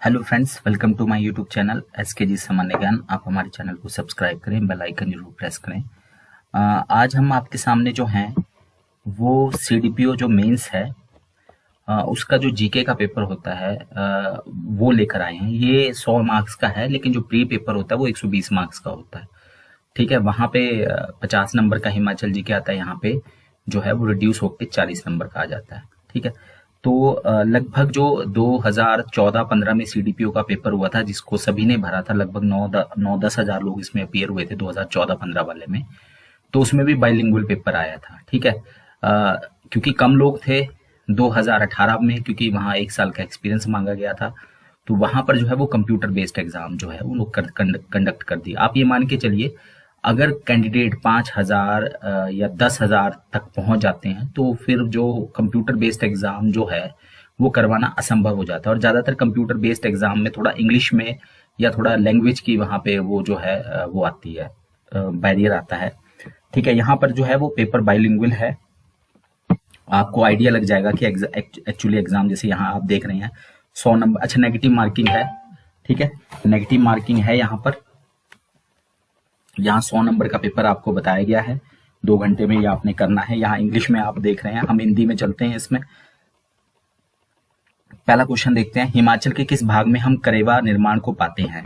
Hello friends, welcome to my YouTube channel SKG सामान्य ज्ञान। आप हमारे चैनल को सब्सक्राइब करें, बेल आइकन जरूर प्रेस करें। आज हम आपके सामने जो हैं वो सीडीपीओ जो मेंस है उसका जो जीके का पेपर होता है वो लेकर आए हैं। ये 100 मार्क्स का है, लेकिन जो प्री पेपर होता है वो 120 मार्क्स का होता है। ठीक है, वहाँ पे 50 नंबर का हिमाचल जीके आता है, यहाँ पे जो है वो रिड्यूस होकर 40 नंबर का आ जाता है। ठीक है, तो लगभग जो 2014-15 में सीडीपीओ का पेपर हुआ था, जिसको सभी ने भरा था, लगभग 9-10 हजार लोग इसमें अपीयर हुए थे 2014-15 वाले में। तो उसमें भी बाइलिंगुअल पेपर आया था। ठीक है, क्योंकि कम लोग थे 2018 में, क्योंकि वहाँ 1 साल का एक्सपीरियंस मांगा गया था, तो वहाँ पर जो है वो कंप्यूटर बेस्ड एग्जाम जो है वो लोग कंडक्ट कर दिया। आप ये मान के चलिए, अगर कैंडिडेट 5,000 या 10,000 तक पहुंच जाते हैं तो फिर जो कंप्यूटर बेस्ड एग्जाम जो है वो करवाना असंभव हो जाता है। और ज़्यादातर कंप्यूटर बेस्ड एग्जाम में थोड़ा इंग्लिश में या थोड़ा लैंग्वेज की वहाँ पे वो जो है वो आती है, बैरियर आता है। ठीक है, यहाँ पर जो है वो पेपर बाइलिंगुअल है। आपको आइडिया लग जाएगा कि एक्चुअली एग्जाम जैसे यहाँ आप देख रहे हैं 100 नंबर। अच्छा, नेगेटिव मार्किंग है। ठीक है, नेगेटिव मार्किंग है यहाँ पर। यहाँ 100 नंबर का पेपर आपको बताया गया है, 2 घंटे में ये आपने करना है। यहाँ इंग्लिश में आप देख रहे हैं, हम हिंदी में चलते हैं इसमें। पहला क्वेश्चन देखते हैं, हिमाचल के किस भाग में हम करेवा निर्माण को पाते हैं?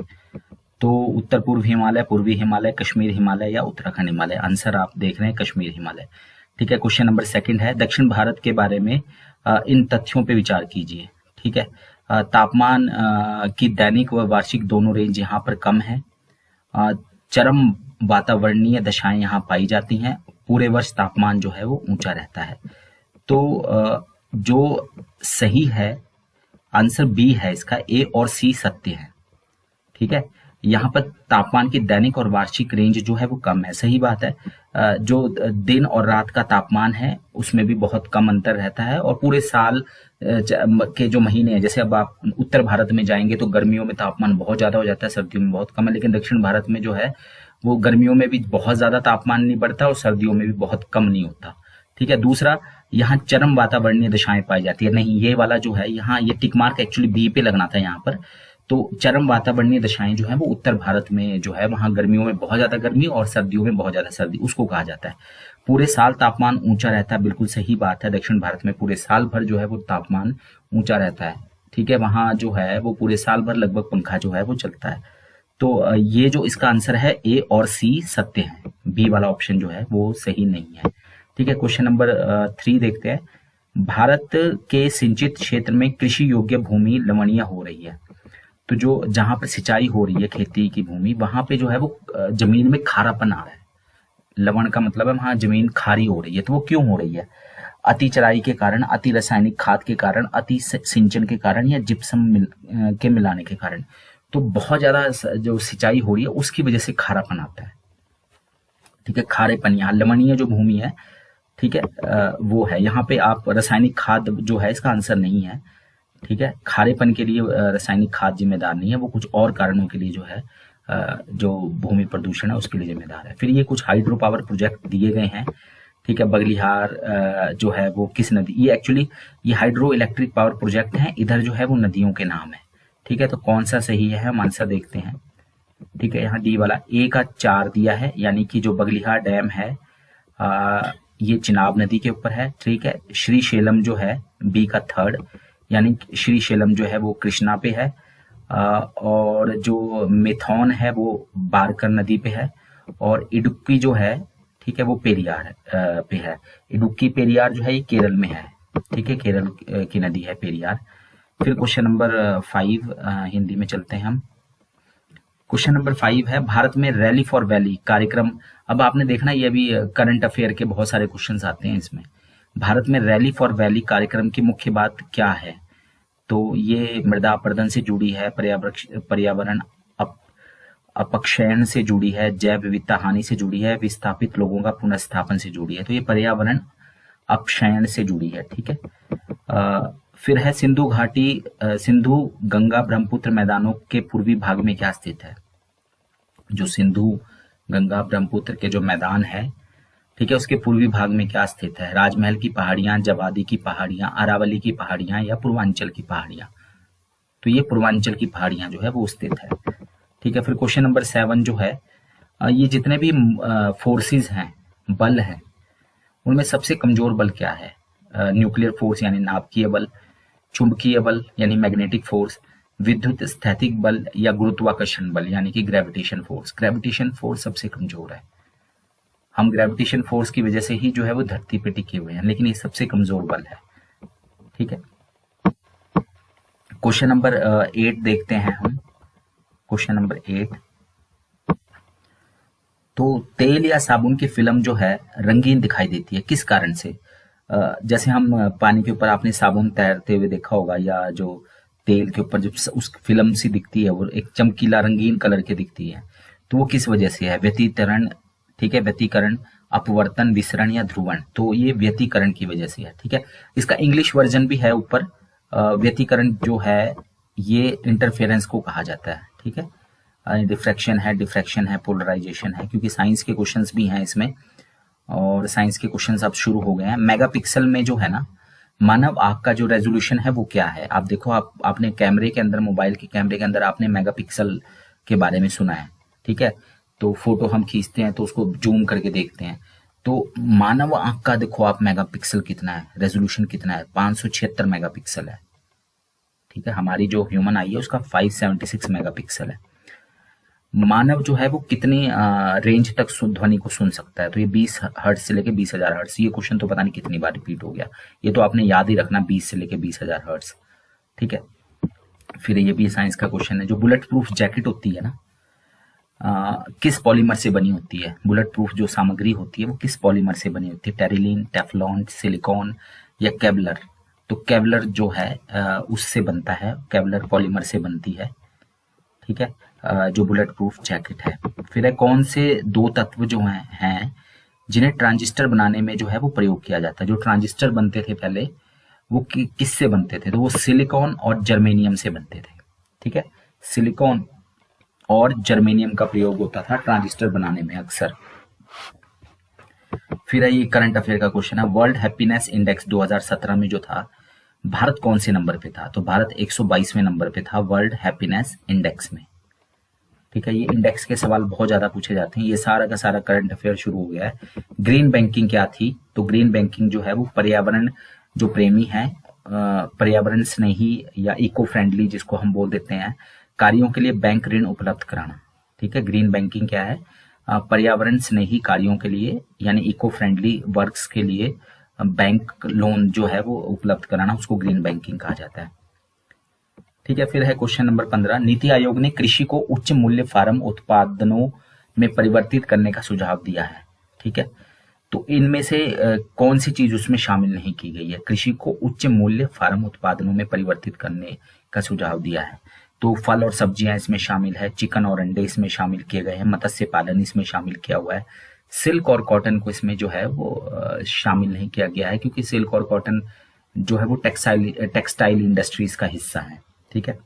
तो उत्तर पूर्व हिमालय, पूर्वी हिमालय, कश्मीर हिमालय या उत्तराखंड हिमालय। आंसर आप देख रहे हैं कश्मीर हिमालय। ठीक है, क्वेश्चन नंबर 2 है, दक्षिण भारत के बारे में इन तथ्यों पे विचार कीजिए। ठीक है, तापमान की दैनिक व वार्षिक दोनों रेंज यहाँ पर कम है। चरम वातावरणीय दशाएं यहाँ पाई जाती हैं। पूरे वर्ष तापमान जो है वो ऊंचा रहता है। तो जो सही है आंसर बी है इसका, ए और सी सत्य है। ठीक है, यहाँ पर तापमान की दैनिक और वार्षिक रेंज जो है वो कम है, सही बात है। जो दिन और रात का तापमान है उसमें भी बहुत कम अंतर रहता है। और पूरे साल के जो महीने हैं, जैसे अब आप उत्तर भारत में जाएंगे तो गर्मियों में तापमान बहुत ज्यादा हो जाता है, सर्दियों में बहुत कम है। लेकिन दक्षिण भारत में जो है वो गर्मियों में भी बहुत ज्यादा तापमान नहीं बढ़ता और सर्दियों में भी बहुत कम नहीं होता। ठीक है, दूसरा, यहाँ चरम वातावरणीय दशाएं पाई जाती है। नहीं, ये वाला जो है यहाँ ये टिक मार्क एक्चुअली बी पे लगना था यहाँ पर। तो चरम वातावरणीय दशाएं जो है वो उत्तर भारत में जो है वहां गर्मियों में बहुत ज्यादा गर्मी और सर्दियों में बहुत ज्यादा सर्दी, उसको कहा जाता है। पूरे साल तापमान ऊंचा रहता है, बिल्कुल सही बात है। दक्षिण भारत में पूरे साल भर जो है वो तापमान ऊंचा रहता है। ठीक है, वहां जो है वो पूरे साल भर लगभग पंखा जो है वो चलता है। तो ये जो इसका आंसर है ए और सी सत्य है, बी वाला ऑप्शन जो है वो सही नहीं है। ठीक है, क्वेश्चन नंबर 3 देखते हैं, भारत के सिंचित क्षेत्र में कृषि योग्य भूमि लवणीय हो रही है। तो जो जहां पर सिंचाई हो रही है खेती की भूमि, वहां पे जो है वो जमीन में खारापन आ रहा है। लवण का मतलब है वहां जमीन खारी हो रही है। तो वो क्यों हो रही है? अति चराई के कारण, अति रासायनिक खाद के कारण, अति सिंचन के कारण या जिप्सम के मिलाने के कारण। तो बहुत ज्यादा जो सिंचाई हो रही है उसकी वजह से खारापन आता है। ठीक है, खारेपन, यहाँ लवणीय जो भूमि है, ठीक है, वो है। यहाँ पे आप रासायनिक खाद जो है इसका आंसर नहीं है। ठीक है, खारेपन के लिए रासायनिक खाद जिम्मेदार नहीं है, वो कुछ और कारणों के लिए जो है जो भूमि प्रदूषण है उसके लिए जिम्मेदार है। फिर ये कुछ हाइड्रो पावर प्रोजेक्ट दिए गए हैं। ठीक है, बगलिहार जो है वो किस नदी, ये एक्चुअली ये हाइड्रो इलेक्ट्रिक पावर प्रोजेक्ट है, इधर जो है वो नदियों के नाम है। ठीक है, तो कौन सा सही है हम आंसर देखते हैं। ठीक है, यहाँ डी वाला ए का 4 दिया है, यानी कि जो बगलिहार डैम है ये चिनाब नदी के ऊपर है। ठीक है, श्री शैलम जो है बी का 3rd, यानी श्री शैलम जो है वो कृष्णा पे है। और जो मेथॉन है वो बारकर नदी पे है। और इडुक्की जो है, ठीक है, वो पेरियार पे है। इडुक्की पेरियार जो है ये केरल में है। ठीक है, केरल की नदी है पेरियार। फिर क्वेश्चन नंबर 5 हिंदी में चलते हैं हम। क्वेश्चन नंबर 5 है, भारत में रैली फॉर वैली कार्यक्रम। अब आपने देखना ये अभी करंट अफेयर के बहुत सारे क्वेश्चंस आते हैं इसमें। भारत में रैली फॉर वैली कार्यक्रम की मुख्य बात क्या है? तो ये मृदा अपरदन से जुड़ी है, पर्यावरण अपक्षयन से जुड़ी है, जैव विविधता हानि से जुड़ी है, विस्थापित लोगों का पुनर्स्थापन से जुड़ी है। तो ये पर्यावरण अपक्षयन से जुड़ी है। ठीक है, फिर है सिंधु घाटी, सिंधु गंगा ब्रह्मपुत्र मैदानों के पूर्वी भाग में क्या स्थित है? जो सिंधु गंगा ब्रह्मपुत्र के जो मैदान है, ठीक है, उसके पूर्वी भाग में क्या स्थित है? राजमहल की पहाड़ियां, जवादी की पहाड़ियां, अरावली की पहाड़ियां या पूर्वांचल की पहाड़ियां। तो ये पूर्वांचल की पहाड़ियां जो है वो स्थित है। ठीक है, फिर क्वेश्चन नंबर 7 जो है, ये जितने भी फोर्सेस हैं, बल हैं, उनमें सबसे कमजोर बल क्या है? न्यूक्लियर फोर्स यानी नाभिकीय बल, चुंबकीय बल यानी मैग्नेटिक फोर्स, विद्युत स्थैतिक बल या गुरुत्वाकर्षण बल यानी कि ग्रेविटेशन फोर्स। ग्रेविटेशन फोर्स सबसे कमजोर है। हम ग्रेविटेशन फोर्स की वजह से ही जो है वो धरती पे टिके हुए हैं, लेकिन ये सबसे कमजोर बल है। ठीक है, क्वेश्चन नंबर 8 देखते हैं हम। क्वेश्चन नंबर 8, तो तेल या साबुन की फिल्म जो है रंगीन दिखाई देती है, किस कारण से? जैसे हम पानी के ऊपर आपने साबुन तैरते हुए देखा होगा, या जो तेल के ऊपर जब उस फिल्म सी दिखती है वो एक चमकीला रंगीन कलर की दिखती है, तो वो किस वजह से है? व्यतिकरण, ठीक है, व्यतिकरण, अपवर्तन, विसरण या ध्रुवण। तो ये व्यतिकरण की वजह से है। ठीक है, इसका इंग्लिश वर्जन भी है ऊपर। व्यतिकरण जो है ये इंटरफेरेंस को कहा जाता है। ठीक है, डिफ्रैक्शन है, पोलराइजेशन है, क्योंकि साइंस के क्वेश्चंस भी हैं इसमें, और साइंस के क्वेश्चंस अब शुरू हो गए हैं। मेगापिक्सल में जो है ना, मानव आंख का जो रेजोल्यूशन है वो क्या है? आप देखो, आपने कैमरे के अंदर, मोबाइल के कैमरे के अंदर आपने मेगापिक्सल के बारे में सुना है। ठीक है, तो फोटो हम खींचते हैं तो उसको जूम करके देखते हैं, तो मानव आंख का देखो आप मेगापिक्सल कितना है, रेजोल्यूशन कितना है? 576 मेगापिक्सल है। ठीक है, हमारी जो ह्यूमन आई है उसका 576 मेगापिक्सल है। मानव जो है वो कितनी रेंज तक ध्वनि को सुन सकता है? तो ये 20 हर्ट्ज से लेके 20,000 हर्ट्ज। ये क्वेश्चन तो पता नहीं कितनी बार रिपीट हो गया, ये तो आपने याद ही रखना, 20 से लेके 20,000 हर्ट्ज। ठीक है, फिर ये भी साइंस का क्वेश्चन है। जो बुलेट प्रूफ जैकेट होती है ना, किस पॉलीमर से बनी होती है? बुलेट प्रूफ जो सामग्री होती है वो किस पॉलीमर से बनी होती है? टेरिलीन, टेफ्लॉन, सिलिकॉन या केवलर? तो केवलर जो है उससे बनता है, केवलर पॉलीमर से बनती है। ठीक है, जो बुलेट प्रूफ जैकेट है। फिर है, कौन से 2 तत्व जो हैं जिन्हें ट्रांजिस्टर बनाने में जो है वो प्रयोग किया जाता है? जो ट्रांजिस्टर बनते थे पहले वो किससे बनते थे? तो वो सिलिकॉन और जर्मेनियम से बनते थे। ठीक है, सिलिकॉन और जर्मेनियम का प्रयोग होता था ट्रांजिस्टर बनाने में अक्सर। फिर है, ये करंट अफेयर का क्वेश्चन है। वर्ल्ड हैप्पीनेस इंडेक्स 2017 में जो था, भारत कौन से नंबर पे था? तो भारत 122वें नंबर पे था वर्ल्ड हैप्पीनेस इंडेक्स में। ठीक है, ये इंडेक्स के सवाल बहुत ज्यादा पूछे जाते हैं। ये सारा का सारा करंट अफेयर शुरू हो गया है। ग्रीन बैंकिंग क्या थी? तो ग्रीन बैंकिंग जो है वो पर्यावरण जो प्रेमी है, पर्यावरण स्नेही या इको फ्रेंडली जिसको हम बोल देते हैं, कार्यों के लिए बैंक ऋण उपलब्ध कराना। ठीक है, ग्रीन बैंकिंग क्या है? पर्यावरण स्नेही कार्यों के लिए यानी इको फ्रेंडली वर्क्स के लिए बैंक लोन जो है वो उपलब्ध कराना, उसको ग्रीन बैंकिंग कहा जाता है। ठीक है, फिर है क्वेश्चन नंबर 15। नीति आयोग ने कृषि को उच्च मूल्य फार्म उत्पादनों में परिवर्तित करने का सुझाव दिया है। ठीक है, तो इनमें से कौन सी चीज उसमें शामिल नहीं की गई है? कृषि को उच्च मूल्य फार्म उत्पादनों में परिवर्तित करने का सुझाव दिया है। तो फल और सब्जियां इसमें शामिल है, चिकन और अंडे इसमें शामिल किए गए हैं, मत्स्य पालन इसमें शामिल किया हुआ है। सिल्क और कॉटन को इसमें जो है वो शामिल नहीं किया गया है, क्योंकि सिल्क और कॉटन जो है वो टेक्सटाइल इंडस्ट्रीज का हिस्सा है। ठीक है,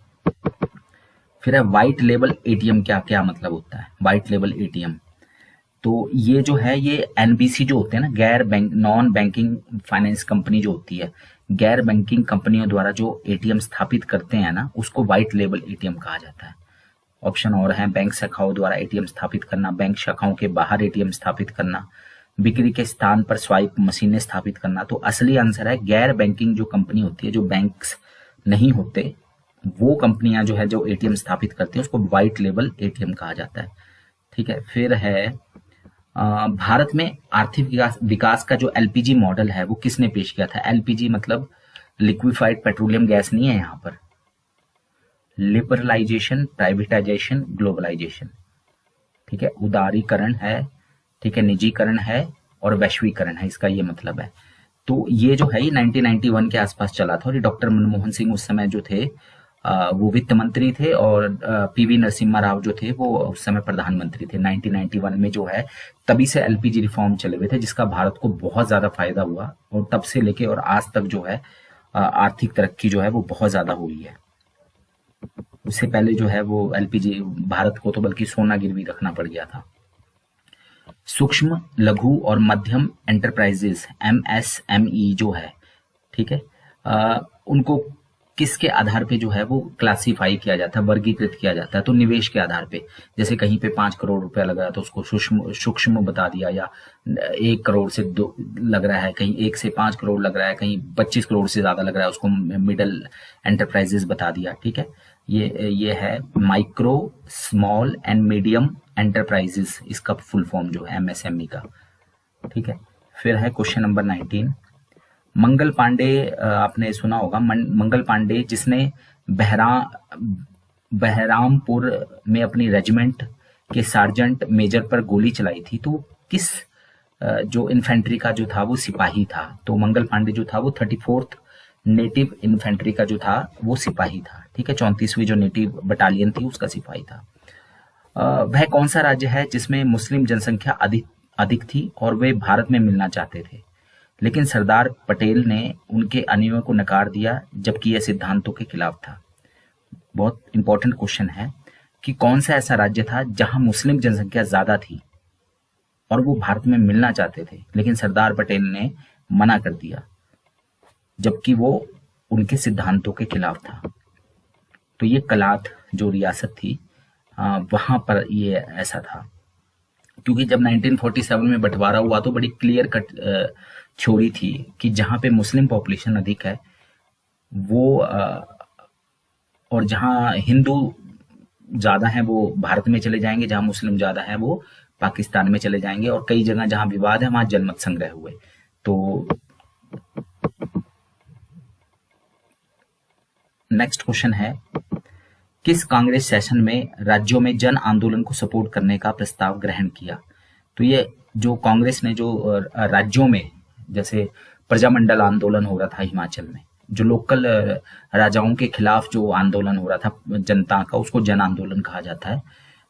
फिर है व्हाइट लेबल एटीएम क्या क्या मतलब होता है? व्हाइट लेबल एटीएम, तो ये जो है ये एनबीसी जो होते हैं ना, गैर bank non banking finance company जो होती है, गैर बैंकिंग कंपनियों द्वारा जो एटीएम स्थापित करते हैं ना, उसको व्हाइट लेबल एटीएम कहा जाता है। ऑप्शन और हैं, बैंक शाखाओं द्वारा एटीएम स्थापित करना, बैंक शाखाओं के बाहर एटीएम स्थापित करना, बिक्री के स्थान पर स्वाइप मशीनें स्थापित करना। तो असली आंसर है गैर बैंकिंग जो कंपनी होती है, जो बैंक्स नहीं होते, वो कंपनियां जो है जो एटीएम स्थापित करती हैं उसको व्हाइट लेबल एटीएम कहा जाता है। ठीक है, फिर है भारत में आर्थिक विकास का जो एलपीजी मॉडल है वो किसने पेश किया था? एलपीजी मतलब लिक्विफाइड पेट्रोलियम गैस नहीं है यहाँ पर। Liberalisation, privatisation, globalisation. ठीक है, उदारीकरण है, ठीक है, निजीकरण है और वैश्वीकरण है, इसका ये मतलब है। तो ये जो है 1991 के आसपास चला था, और ये डॉक्टर मनमोहन सिंह उस समय जो थे वो वित्त मंत्री थे, और पीवी नरसिम्हा राव जो थे वो उस समय प्रधानमंत्री थे। 1991 में जो है तभी से एलपीजी रिफॉर्म चले हुए थे, जिसका भारत को बहुत ज्यादा फायदा हुआ, और तब से लेके और आज तक जो है आर्थिक तरक्की जो है वो बहुत ज्यादा हुई है। उससे पहले जो है वो एलपीजी भारत को तो बल्कि सोना गिरवी रखना पड़ गया था। सूक्ष्म, लघु और मध्यम एंटरप्राइजेस, एमएसएमई जो है, ठीक है, उनको किसके आधार पे जो है वो क्लासिफाई किया जाता है, वर्गीकृत किया जाता है? तो निवेश के आधार पे। जैसे कहीं पे 5 करोड़ रुपया लग रहा है तो उसको सूक्ष्म सूक्ष्म बता दिया, या 1 करोड़ से 2 लग रहा है, कहीं 1 से 5 करोड़ लग रहा है, कहीं 25 करोड़ से ज्यादा लग रहा है, उसको मिडल एंटरप्राइजेस बता दिया। ठीक है, ये है micro small and medium enterprises, इसका फुल फॉर्म जो है एमएसएमई का। ठीक है, फिर है क्वेश्चन नंबर 19। मंगल पांडे, आपने सुना होगा मंगल पांडे, जिसने बहरामपुर में अपनी रेजिमेंट के सार्जेंट मेजर पर गोली चलाई थी, तो किस जो इन्फेंट्री का जो था वो सिपाही था? तो मंगल पांडे जो था वो 34th नेटिव इन्फेंट्री का जो था वो सिपाही था। ठीक है, 34वीं जो नेटिव बटालियन थी उसका सिपाही था। वह कौन सा राज्य है जिसमें मुस्लिम जनसंख्या अधिक थी और वे भारत में मिलना चाहते थे, लेकिन सरदार पटेल ने उनके अनुयायियों को नकार दिया, जबकि यह सिद्धांतों के खिलाफ था? बहुत इंपॉर्टेंट क्वेश्चन है कि कौन सा ऐसा राज्य था जहां मुस्लिम जनसंख्या ज्यादा थी और वो भारत में मिलना चाहते थे, लेकिन सरदार पटेल ने मना कर दिया, जबकि वो उनके सिद्धांतों के खिलाफ था? तो ये कलात जो रियासत थी वहां पर ये ऐसा था, क्योंकि जब 1947 में बंटवारा हुआ तो बड़ी क्लियर कट थ्योरी थी कि जहां पे मुस्लिम पॉपुलेशन अधिक है वो और जहां हिंदू ज्यादा है वो भारत में चले जाएंगे, जहां मुस्लिम ज्यादा है वो पाकिस्तान में चले जाएंगे, और कई जगह जहां विवाद है वहां जनमत संग्रह हुए। तो नेक्स्ट क्वेश्चन है, किस कांग्रेस सेशन में राज्यों में जन आंदोलन को सपोर्ट करने का प्रस्ताव ग्रहण किया? तो ये जो कांग्रेस ने जो राज्यों में, जैसे प्रजामंडल आंदोलन हो रहा था हिमाचल में, जो लोकल राजाओं के खिलाफ जो आंदोलन हो रहा था जनता का, उसको जन आंदोलन कहा जाता है।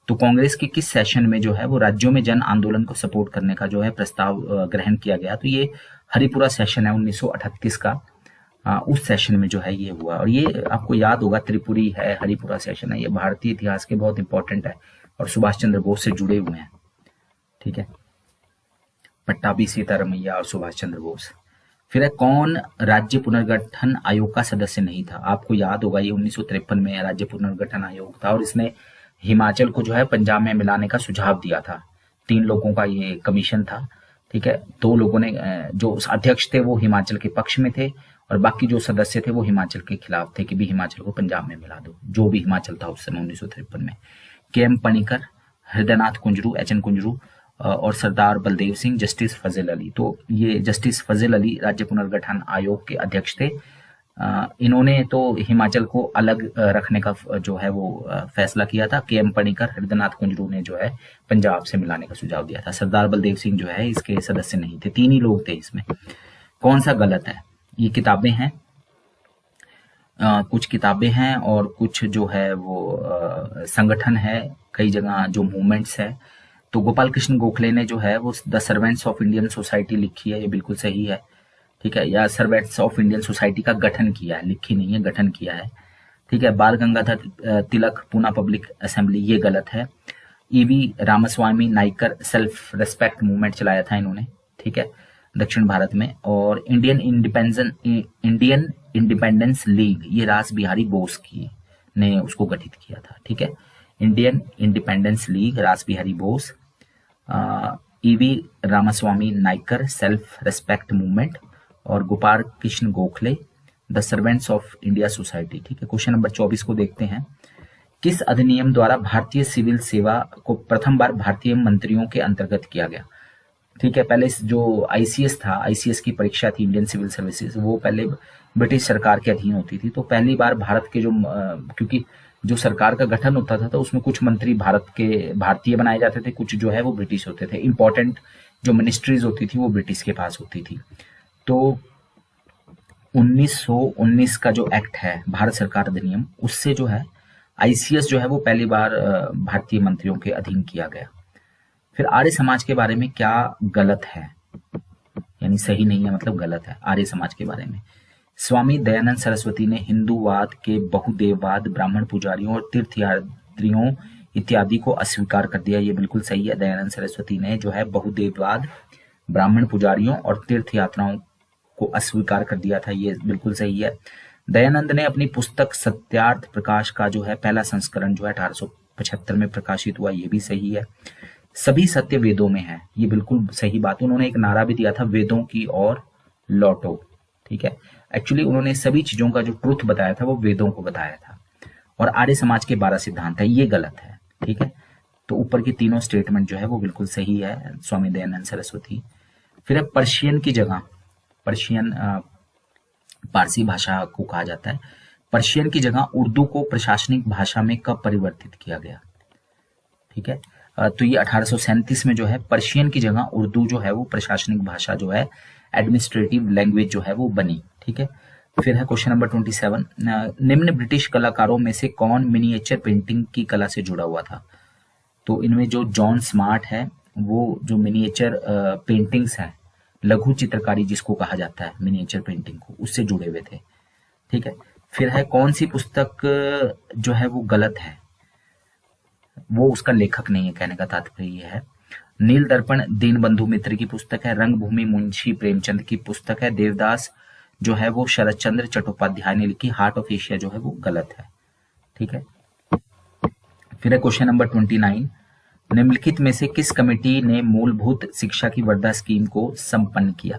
तो कांग्रेस के किस सेशन में जो है वो राज्यों में जन आंदोलन को सपोर्ट करने का जो है प्रस्ताव ग्रहण किया गया? तो ये हरिपुरा सेशन है 1938 का, उस सेशन में जो है ये हुआ। और ये आपको याद होगा, त्रिपुरी है, हरिपुरा सेशन है, ये भारतीय इतिहास के बहुत इंपॉर्टेंट है और सुभाष चंद्र बोस से जुड़े हुए हैं। ठीक है, पट्टाभी सीतारमैया और सुभाष चंद्र बोस। फिर है, कौन राज्य पुनर्गठन आयोग का सदस्य नहीं था? आपको याद होगा ये 1953 में राज्य पुनर्गठन आयोग था और इसने हिमाचल को जो है पंजाब में मिलाने का सुझाव दिया था। 3 लोगों का ये कमीशन था। ठीक है, 2 लोगों ने, जो अध्यक्ष थे वो हिमाचल के पक्ष में थे और बाकी जो सदस्य थे वो हिमाचल के खिलाफ थे कि भी हिमाचल को पंजाब में मिला दो, जो भी हिमाचल था उस समय 1953 में। KM पणिकर, हृदयनाथ कुंजरू, HN कुंजरू और सरदार बलदेव सिंह, जस्टिस फजल अली। तो ये जस्टिस फजल अली राज्य पुनर्गठन आयोग के अध्यक्ष थे। इन्होंने तो हिमाचल को अलग रखने का जो है वो फैसला किया था। KM पणिकर, हृदयनाथ कुंजरू ने जो है पंजाब से मिलाने का सुझाव दिया था। सरदार बलदेव सिंह जो है इसके सदस्य नहीं थे। 3 ही लोग थे इसमें। कौन सा गलत है? ये किताबें हैं, कुछ किताबें हैं और कुछ जो है वो संगठन है, कई जगह जो मूवमेंट्स है। तो गोपाल कृष्ण गोखले ने जो है वो the Servants of Indian society लिखी है, ये बिल्कुल सही है। ठीक है, या सर्वेंट्स ऑफ इंडियन सोसाइटी का गठन किया है, लिखी नहीं है, गठन किया है। ठीक है, बाल गंगाधर तिलक पूना पब्लिक असेंबली, ये गलत है। EV Ramaswamy Naicker self respect movement चलाया था इन्होंने, ठीक है, दक्षिण भारत में। और इंडियन इंडिपेंडेंस लीग, ये रास बिहारी बोस की ने उसको गठित किया था। ठीक है, Indian Independence League, Rash Behari Bose. EV Ramaswamy Naicker self respect movement और Gopal Krishna Gokhale the Servants of India Society. ठीक है, क्वेश्चन नंबर 24 को देखते हैं। किस अधिनियम द्वारा भारतीय सिविल सेवा को प्रथम बार भारतीय मंत्रियों के अंतर्गत किया गया? ठीक है, पहले जो ICS था, ICS की परीक्षा थी, इंडियन सिविल सर्विसेज, वो पहले ब्रिटिश सरकार के अधीन होती थी। तो पहली बार भारत के जो, क्योंकि जो सरकार का गठन होता था तो उसमें कुछ मंत्री भारतीय बनाए जाते थे, कुछ जो है वो ब्रिटिश होते थे। इंपॉर्टेंट जो मिनिस्ट्रीज होती थी वो ब्रिटिश के पास होती थी। तो 1919 का जो एक्ट है, भारत सरकार अधिनियम, उससे जो है ICS जो है वो पहली बार भारतीय मंत्रियों के अधीन किया गया। फिर आर्य समाज के बारे में क्या गलत है, यानी सही नहीं है मतलब गलत है आर्य समाज के बारे में? स्वामी दयानंद सरस्वती ने हिंदूवाद के बहुदेववाद, ब्राह्मण पुजारियों और तीर्थयात्रियों इत्यादि को अस्वीकार कर दिया, ये बिल्कुल सही है। दयानंद सरस्वती ने जो है बहुदेववाद, ब्राह्मण पुजारियों और तीर्थयात्राओं को अस्वीकार कर दिया था, ये बिल्कुल सही है। दयानंद ने अपनी पुस्तक सत्यार्थ प्रकाश का जो है पहला संस्करण जो है 1875 में प्रकाशित हुआ, ये भी सही है। सभी सत्य वेदों में है, ये बिल्कुल सही बात। उन्होंने एक नारा भी दिया था, वेदों की ओर लौटो, ठीक है। एक्चुअली उन्होंने सभी चीजों का जो ट्रुथ बताया था वो वेदों को बताया था। और आर्य समाज के 12 सिद्धांत है, ये गलत है, ठीक है। तो ऊपर की तीनों स्टेटमेंट जो है वो बिल्कुल सही है, स्वामी दयानंद सरस्वती। फिर है पर्शियन की जगह, पर्शियन पारसी भाषा को कहा जाता है, पर्शियन की जगह उर्दू को प्रशासनिक भाषा में कब परिवर्तित किया गया, ठीक है। तो ये 1837 में जो है पर्शियन की जगह उर्दू जो है वो प्रशासनिक भाषा जो है, एडमिनिस्ट्रेटिव लैंग्वेज जो है वो बनी, ठीक है। फिर है क्वेश्चन नंबर 27, निम्न ब्रिटिश कलाकारों में से कौन मिनिएचर पेंटिंग की कला से जुड़ा हुआ था। तो इनमें जो जॉन स्मार्ट है वो जो मिनिएचर पेंटिंग्स है, लघु चित्रकारी जिसको कहा जाता है मिनिएचर पेंटिंग को, उससे जुड़े हुए थे, ठीक है। फिर है कौन सी पुस्तक जो है वो गलत है, वो उसका लेखक नहीं है, कहने का तात्पर्य ये है। नील दर्पण दीनबंधु मित्र की पुस्तक है, रंगभूमि मुंशी प्रेमचंद की पुस्तक है, देवदास जो है वो शरद चंद्र चट्टोपाध्याय ने लिखी, हार्ट ऑफ एशिया जो है वो गलत है, ठीक है। फिर है क्वेश्चन नंबर 29, निम्नलिखित में से किस कमेटी ने मूलभूत शिक्षा की वर्धा स्कीम को संपन्न किया।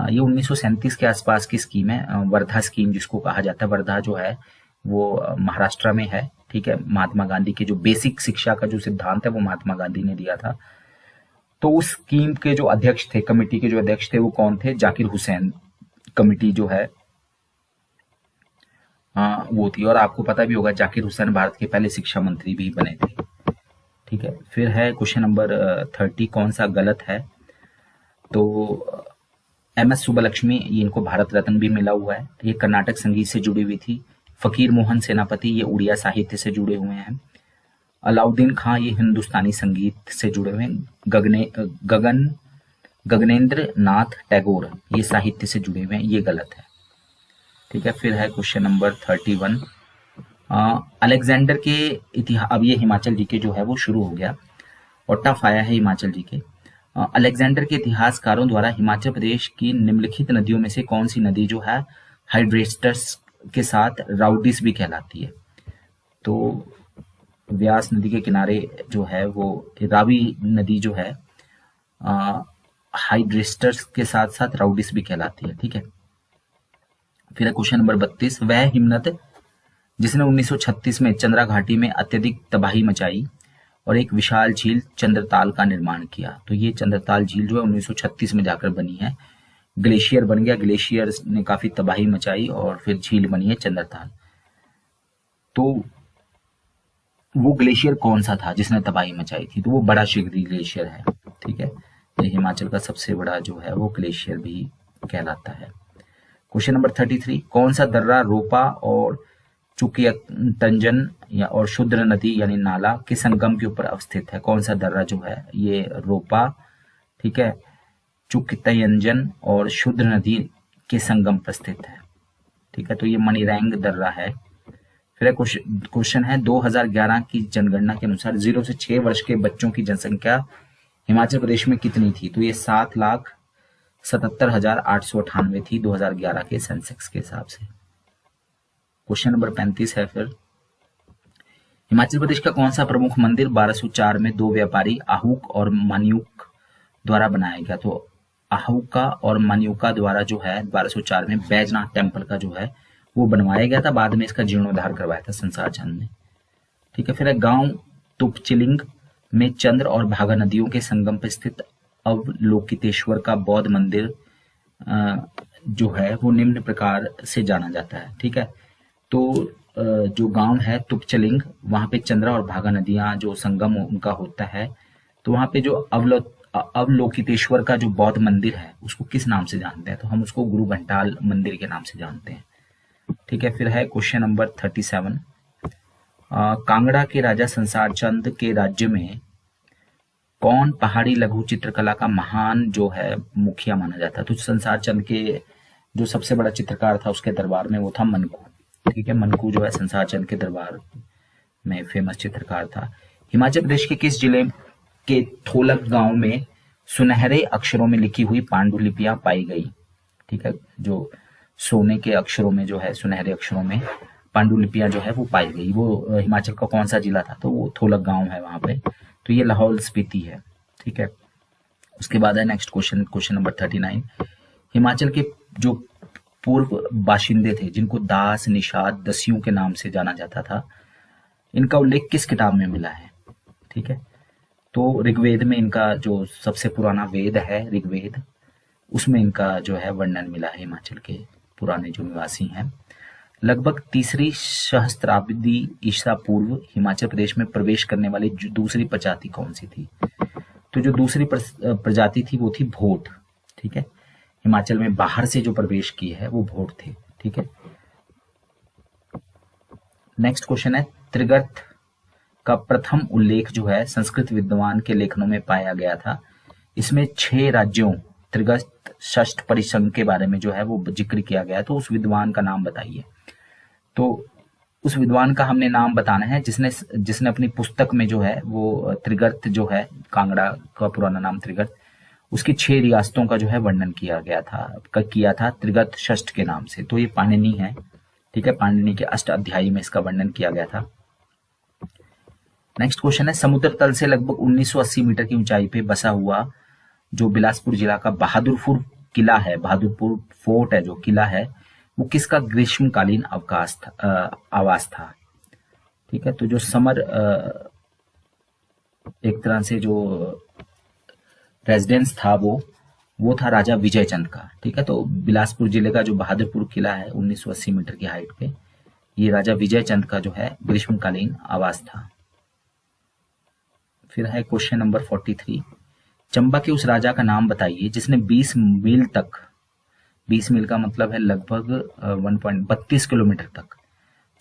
ये 1937 के आसपास की स्कीम है, वर्धा स्कीम जिसको कहा जाता है। वर्धा जो है वो महाराष्ट्र में है, ठीक है। महात्मा गांधी के जो बेसिक शिक्षा का जो सिद्धांत है वो महात्मा गांधी ने दिया था। तो उस स्कीम के जो अध्यक्ष थे, कमेटी के जो अध्यक्ष थे वो कौन थे, जाकिर हुसैन कमेटी जो है वो थी। और आपको पता भी होगा जाकिर हुसैन भारत के पहले शिक्षा मंत्री भी बने थे, ठीक है। फिर है क्वेश्चन नंबर 30, कौन सा गलत है। तो MS सुब्बलक्ष्मी, ये इनको भारत रत्न भी मिला हुआ है, ये कर्नाटक संगीत से जुड़ी हुई थी। फकीर मोहन सेनापति, ये उड़िया साहित्य से जुड़े हुए हैं। अलाउद्दीन खां, ये हिंदुस्तानी संगीत से जुड़े हुए हैं। गगनेंद्र नाथ टैगोर, ये साहित्य से जुड़े हुए हैं, ये गलत है, ठीक है। फिर है क्वेश्चन नंबर 31, अलेक्जेंडर के इतिहास, अब ये हिमाचल जीके जो है वो शुरू हो गया और टफ आया है हिमाचल जीके। अलेक्जेंडर के इतिहासकारों द्वारा हिमाचल प्रदेश की निम्नलिखित नदियों में से कौन सी नदी जो है हाइड्रेस्टस के साथ राउडिस भी कहलाती है। तो व्यास नदी के किनारे जो है वो रावी नदी जो है हाइड्रेस्टस के साथ साथ राउडिस भी कहलाती है, ठीक है। फिर है क्वेश्चन नंबर 32, वह हिमनद जिसने 1936 में चंद्रा घाटी में अत्यधिक तबाही मचाई और एक विशाल झील चंद्रताल का निर्माण किया। तो ये चंद्रताल झील जो है 1936 में जाकर बनी है, ग्लेशियर बन गया, ग्लेशियर ने काफी तबाही मचाई और फिर झील बनी है चंद्रताल। तो वो ग्लेशियर कौन सा था जिसने तबाही मचाई थी, तो वो बड़ा शिगरी ग्लेशियर है, ठीक है। ये हिमाचल का सबसे बड़ा जो है वो ग्लेशियर भी कहलाता है। क्वेश्चन नंबर 33, कौन सा दर्रा रोपा और चुकियतंजन या और शुद्र नदी यानी नाला के संगम के ऊपर अवस्थित है। कौन सा दर्रा जो है, ये रोपा, ठीक है, चुकियतंजन और शुद्र नदी के संगम पर स्थित है, ठीक है। तो ये मणिरैंग दर्रा है। फिर क्वेश्चन है 2011 की जनगणना के अनुसार 0 से 6 वर्ष के बच्चों की जनसंख्या हिमाचल प्रदेश में कितनी थी। तो ये 7,77,898 थी 2011 के सेंसेक्स के हिसाब से। क्वेश्चन नंबर 35 है फिर, हिमाचल प्रदेश का कौन सा प्रमुख मंदिर 1204 में दो व्यापारी आहूक और मान्यूक द्वारा बनाया गया। तो आहूका और मान्यूका द्वारा जो है 1204 में बैजनाथ टेम्पल का जो है वो बनवाया गया था, बाद में इसका जीर्णोद्धार करवाया था संसार चंद ने, ठीक है। फिर गांव तुपचिलिंग में चंद्र और भागा नदियों के संगम पर स्थित अवलोकितेश्वर का बौद्ध मंदिर जो है वो निम्न प्रकार से जाना जाता है, ठीक है। तो जो गांव है तुपचलिंग, वहां पे चंद्रा और भागा नदियां जो संगम उनका होता है, तो वहां पे जो अवलोकितेश्वर का जो बौद्ध मंदिर है उसको किस नाम से जानते हैं, तो हम उसको गुरु घंटाल मंदिर के नाम से जानते हैं, ठीक है। फिर है क्वेश्चन नंबर 37, कांगड़ा के राजा संसार चंद के राज्य में कौन पहाड़ी लघु चित्रकला का महान जो है मुखिया माना जाता है। तो संसार चंद के जो सबसे बड़ा चित्रकार था उसके दरबार में वो था मनकू, ठीक है। मनकू जो है संसार चंद के दरबार में फेमस चित्रकार था। हिमाचल प्रदेश के किस जिले के थोलक गांव में सुनहरे अक्षरों में लिखी हुई पांडुलिपियां पाई गई, ठीक है। जो सोने के अक्षरों में जो है, सुनहरे अक्षरों में पांडुलिपियां जो है वो पाई गई। वो हिमाचल का कौन सा जिला था? तो वो थोलक गांव है वहां पे। तो ये लाहौल स्पीति है। ठीक है। उसके बाद है next question, question number 39। Himachal के जो पूर्व बाशिंदे थे, जिनको दास, निषाद, दस्युओं के नाम से जाना जाता था, इनका उल्लेख किस किताब में मिला है? ठीक है। तो ऋग्वेद में इनका जो सबसे पुराना वेद है ऋग्वेद, उसमें इनका जो है वर्णन मिला है। हिमाचल के पुराने जो निवासी हैं, लगभग तीसरी सहस्त्राब्दी ईसा पूर्व हिमाचल प्रदेश में प्रवेश करने वाली दूसरी प्रजाति कौन सी थी? तो जो दूसरी प्रजाति थी वो थी भोट। ठीक है। हिमाचल में बाहर से जो प्रवेश की है वो भोट थे। ठीक है। नेक्स्ट क्वेश्चन है, त्रिगर्त का प्रथम उल्लेख जो है संस्कृत विद्वान के लेखनों में पाया गया था। इसमें 6 राज्यों त्रिगर्त षष्ठ परिसंघ के बारे में जो है वो जिक्र किया गया। तो उस विद्वान का नाम बताइए। तो उस विद्वान का हमने नाम बताना है जिसने अपनी पुस्तक में जो है वो त्रिगर्त जो है, कांगड़ा का पुराना नाम त्रिगर्त, उसकी 6 रियासतों का जो है वर्णन किया था त्रिगर्त षष्ठ के नाम से। तो ये पाणिनि है। ठीक है। पाणिनि के अष्टाध्यायी में इसका वर्णन किया गया था। नेक्स्ट क्वेश्चन है, समुद्र तल से लगभग 1980 मीटर की ऊंचाई पे बसा हुआ जो बिलासपुर जिला का बहादुरपुर किला है, बहादुरपुर फोर्ट है, जो किला है, वो किसका ग्रीष्मकालीन आवास था? ठीक है। तो जो समर एक तरह से जो रेजिडेंस था वो था राजा विजय चंद का। ठीक है। तो बिलासपुर जिले का जो बहादुरपुर किला है 1980 मीटर की हाइट पे, ये राजा विजय चंद का जो है ग्रीष्मकालीन आवास था। फिर है क्वेश्चन नंबर 43। चंबा के उस राजा का नाम बताइए जिसने 20 मील तक, 20 मील का मतलब है लगभग 1.32 किलोमीटर तक,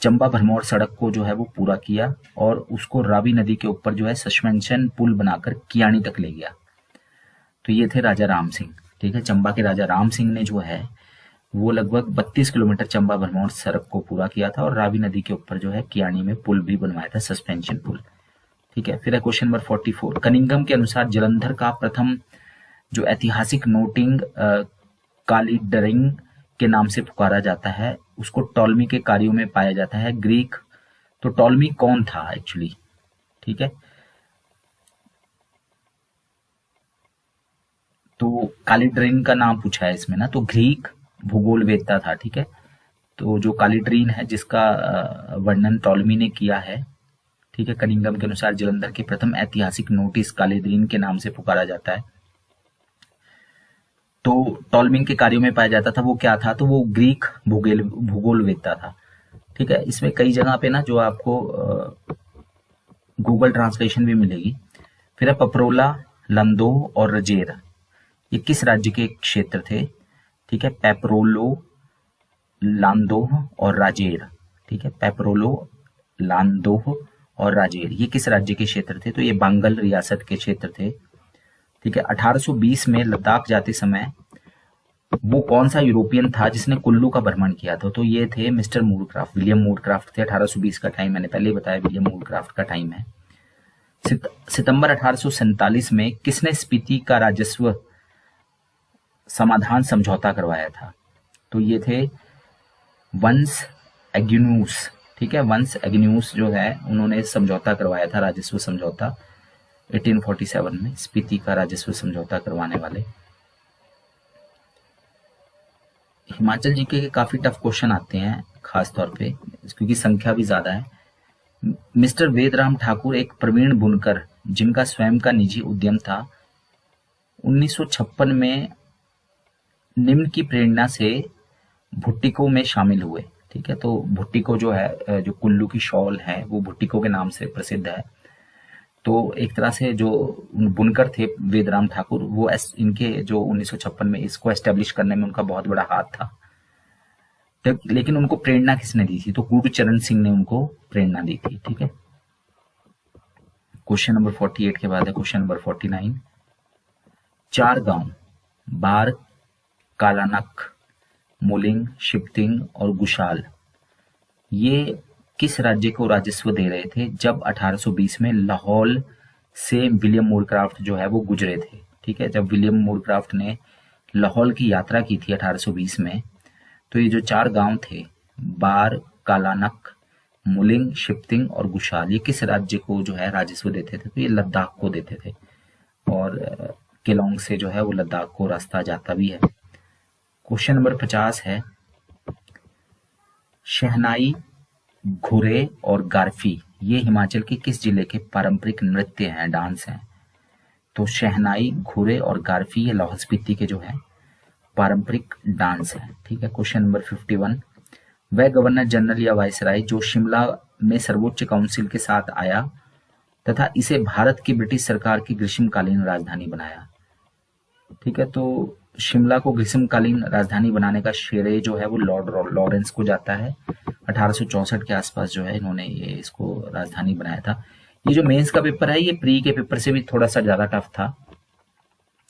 चंबा भरमौर सड़क को जो है वो पूरा किया और उसको रावी नदी के ऊपर जो है सस्पेंशन पुल बनाकर कियानी तक ले गया। तो ये थे राजा राम सिंह। ठीक है। चंबा के राजा राम सिंह ने जो है वो लगभग 32 किलोमीटर चंबा भरमौर सड़क को पूरा किया था और रावी नदी के ऊपर जो है कियानी में पुल भी बनवाया था, सस्पेंशन पुल। ठीक है। फिर है क्वेश्चन नंबर 44। कनिंघम के अनुसार जलंधर का प्रथम जो ऐतिहासिक नोटिंग कालीडरिंग के नाम से पुकारा जाता है, उसको टॉलमी के कार्यों में पाया जाता है। ग्रीक, तो टॉलमी कौन था एक्चुअली? ठीक है। तो कालीड्रीन का नाम पूछा है इसमें ना, तो ग्रीक भूगोलवेत्ता था। ठीक है। तो जो कालीड्रीन है जिसका वर्णन टॉलमी ने किया है। ठीक है। कनिंघम के अनुसार जलंधर के प्रथम ऐतिहासिक नोटिस कालीड्रीन के नाम से पुकारा जाता है। तो टॉलमी के कार्यों में पाया जाता था, वो क्या था? तो वो ग्रीक भूगोलवेत्ता था। ठीक है। इसमें कई जगह पे ना जो आपको गूगल ट्रांसलेशन भी मिलेगी। फिर है पपरोला, लंदोह और रजेर, ये किस राज्य के क्षेत्र थे? ठीक है। पेपरोलो, लांदोह और राजेर। ठीक है। पेपरोलो, लांदोह और राजेर, ये किस राज्य के क्षेत्र थे? तो ये बंगाल रियासत के क्षेत्र थे। ठीक है। 1820 में लद्दाख जाते समय वो कौन सा यूरोपियन था जिसने कुल्लू का भ्रमण किया था? तो ये थे मिस्टर मूरक्राफ्ट, विलियम मूरक्राफ्ट थे। 1820 का टाइम मैंने पहले ही बताया, विलियम मूरक्राफ्ट का टाइम है। सितंबर 1847 में किसने स्पीति का राजस्व समाधान समझौता करवाया था? तो ये थे वंस एग्यून्यूस। ठीक है। वंस एग्यून्यूस जो है उन्होंने समझौता करवाया था, राजस्व समझौता 1847 में, स्पीति का राजस्व समझौता करवाने वाले। हिमाचल जीके के काफी टफ क्वेश्चन आते हैं खास तौर पे क्योंकि संख्या भी ज्यादा है। मिस्टर वेदराम ठाकुर एक प्रवीण बुनकर जिनका स्वयं का निजी उद्यम था, 1956 में निम्न की प्रेरणा से भुट्टिको में शामिल हुए। ठीक है। तो भुट्टिको जो है, जो कुल्लू की शॉल है, वो भुट्टिको के नाम से प्रसिद्ध है। तो एक तरह से जो बुनकर थे वेदराम ठाकुर, वो इनके जो 1956 में इसको एस्टेब्लिश करने में उनका बहुत बड़ा हाथ था। तो लेकिन उनको प्रेरणा किसने दी थी? तो गुरचरण सिंह ने उनको प्रेरणा दी थी। ठीक है। क्वेश्चन नंबर 48 के बाद है क्वेश्चन नंबर 49। 4 गांव बार, कालानक, मुलिंग, शिपतिंग और गुशाल, ये किस राज्य को राजस्व दे रहे थे जब 1820 में लाहौल से विलियम मूरक्राफ्ट जो है वो गुजरे थे? ठीक है। जब विलियम मूरक्राफ्ट ने लाहौल की यात्रा की थी 1820 में, तो ये जो 4 गांव थे, बार, कालानक, मुलिंग, शिप्तिंग और गुशाल, ये किस राज्य को जो है राजस्व देते थे? तो ये लद्दाख को देते थे। और केलोंग से जो है वो लद्दाख को रास्ता जाता भी है। क्वेश्चन नंबर 50 है, शहनाई, घुरे और गारफी ये हिमाचल के किस जिले के पारंपरिक नृत्य हैं, डांस हैं? तो शहनाई, घुरे और गारफी ये लाहौल स्पीति के जो है पारंपरिक डांस है। ठीक है। क्वेश्चन नंबर 51, वह गवर्नर जनरल या वायसराय जो शिमला में सर्वोच्च काउंसिल के साथ आया तथा इसे भारत की ब्रिटिश सरकार की ग्रीष्मकालीन राजधानी बनाया। ठीक है। तो शिमला को ग्रीष्मकालीन राजधानी बनाने का श्रेय जो है वो लॉर्ड लॉरेंस को जाता है। 1864 के आसपास जो है इन्होंने ये इसको राजधानी बनाया था। ये जो मेंस का पेपर है ये प्री के पेपर से भी थोड़ा सा ज्यादा टफ था,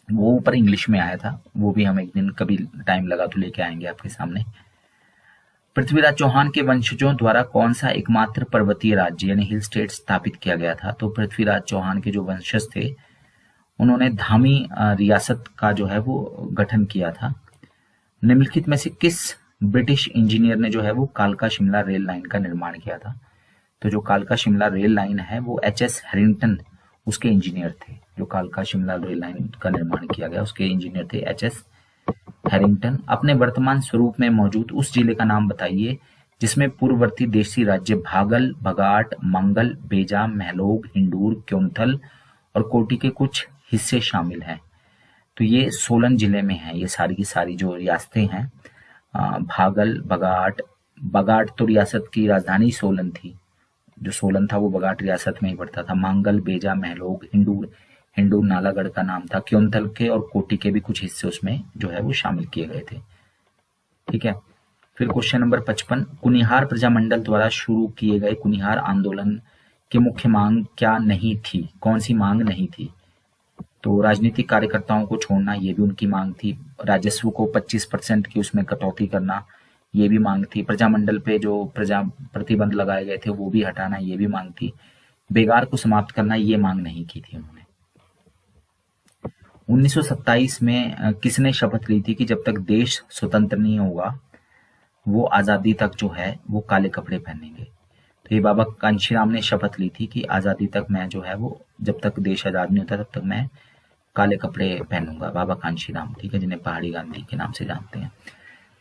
वो ऊपर इंग्लिश में आया था, वो भी हम एक दिन कभी टाइम लगा तो लेके आएंगे आपके सामने। पृथ्वीराज चौहान के वंशजों द्वारा कौन सा एकमात्र पर्वतीय राज्य यानी हिल स्टेट स्थापित किया गया था? तो पृथ्वीराज चौहान के जो वंशज थे उन्होंने धामी रियासत का जो है वो गठन किया था। निम्नलिखित में से किस ब्रिटिश इंजीनियर ने जो है वो कालका शिमला रेल लाइन का निर्माण किया था? तो जो कालका शिमला रेल लाइन है वो एच.एस. हैरिंगटन उसके इंजीनियर थे। जो कालका शिमला रेल लाइन का निर्माण किया गया उसके इंजीनियर थे एच.एस. हैरिंगटन। अपने वर्तमान स्वरूप में मौजूद उस जिले का नाम बताइए जिसमें पूर्ववर्ती देशी राज्य भागल, बगाट, मंगल, बेजा, महलोग, हिंडूर, क्योंथल और कोटी के कुछ हिस्से शामिल हैं। तो ये सोलन जिले में है। ये सारी की सारी जो रियासतें हैं, भागल, बगाट तो रियासत की राजधानी सोलन थी, जो सोलन था वो बगाट रियासत में ही पड़ता था। मंगल, बेजा, महलोग, हिंडूर नालागढ़ का नाम था। क्योंथल के और कोटी के भी कुछ हिस्से उसमें जो है वो शामिल किए गए थे। ठीक है। फिर क्वेश्चन नंबर 55, कुनिहार प्रजामंडल द्वारा शुरू किए गए कुनिहार आंदोलन की मुख्य मांग क्या नहीं थी? कौन सी मांग नहीं थी? तो राजनीतिक कार्यकर्ताओं को छोड़ना ये भी उनकी मांग थी। राजस्व को 25% की उसमें कटौती करना ये भी मांग थी। प्रजामंडल पे जो प्रतिबंध लगाए गए थे वो भी हटाना ये भी मांग थी। बेगार को समाप्त करना ये मांग नहीं की थी उन्होंने। 1927 में किसने शपथ ली थी कि जब तक देश स्वतंत्र नहीं होगा वो आजादी तक जो है वो काले कपड़े पहनेंगे? तो ये बाबा कांशीराम ने शपथ ली थी कि आजादी तक मैं जो है वो जब तक देश आजाद नहीं होता तब तक मैं काले कपड़े पहनूंगा। बाबा कांशीराम, ठीक है, जिन्हें पहाड़ी गांधी के नाम से जानते हैं।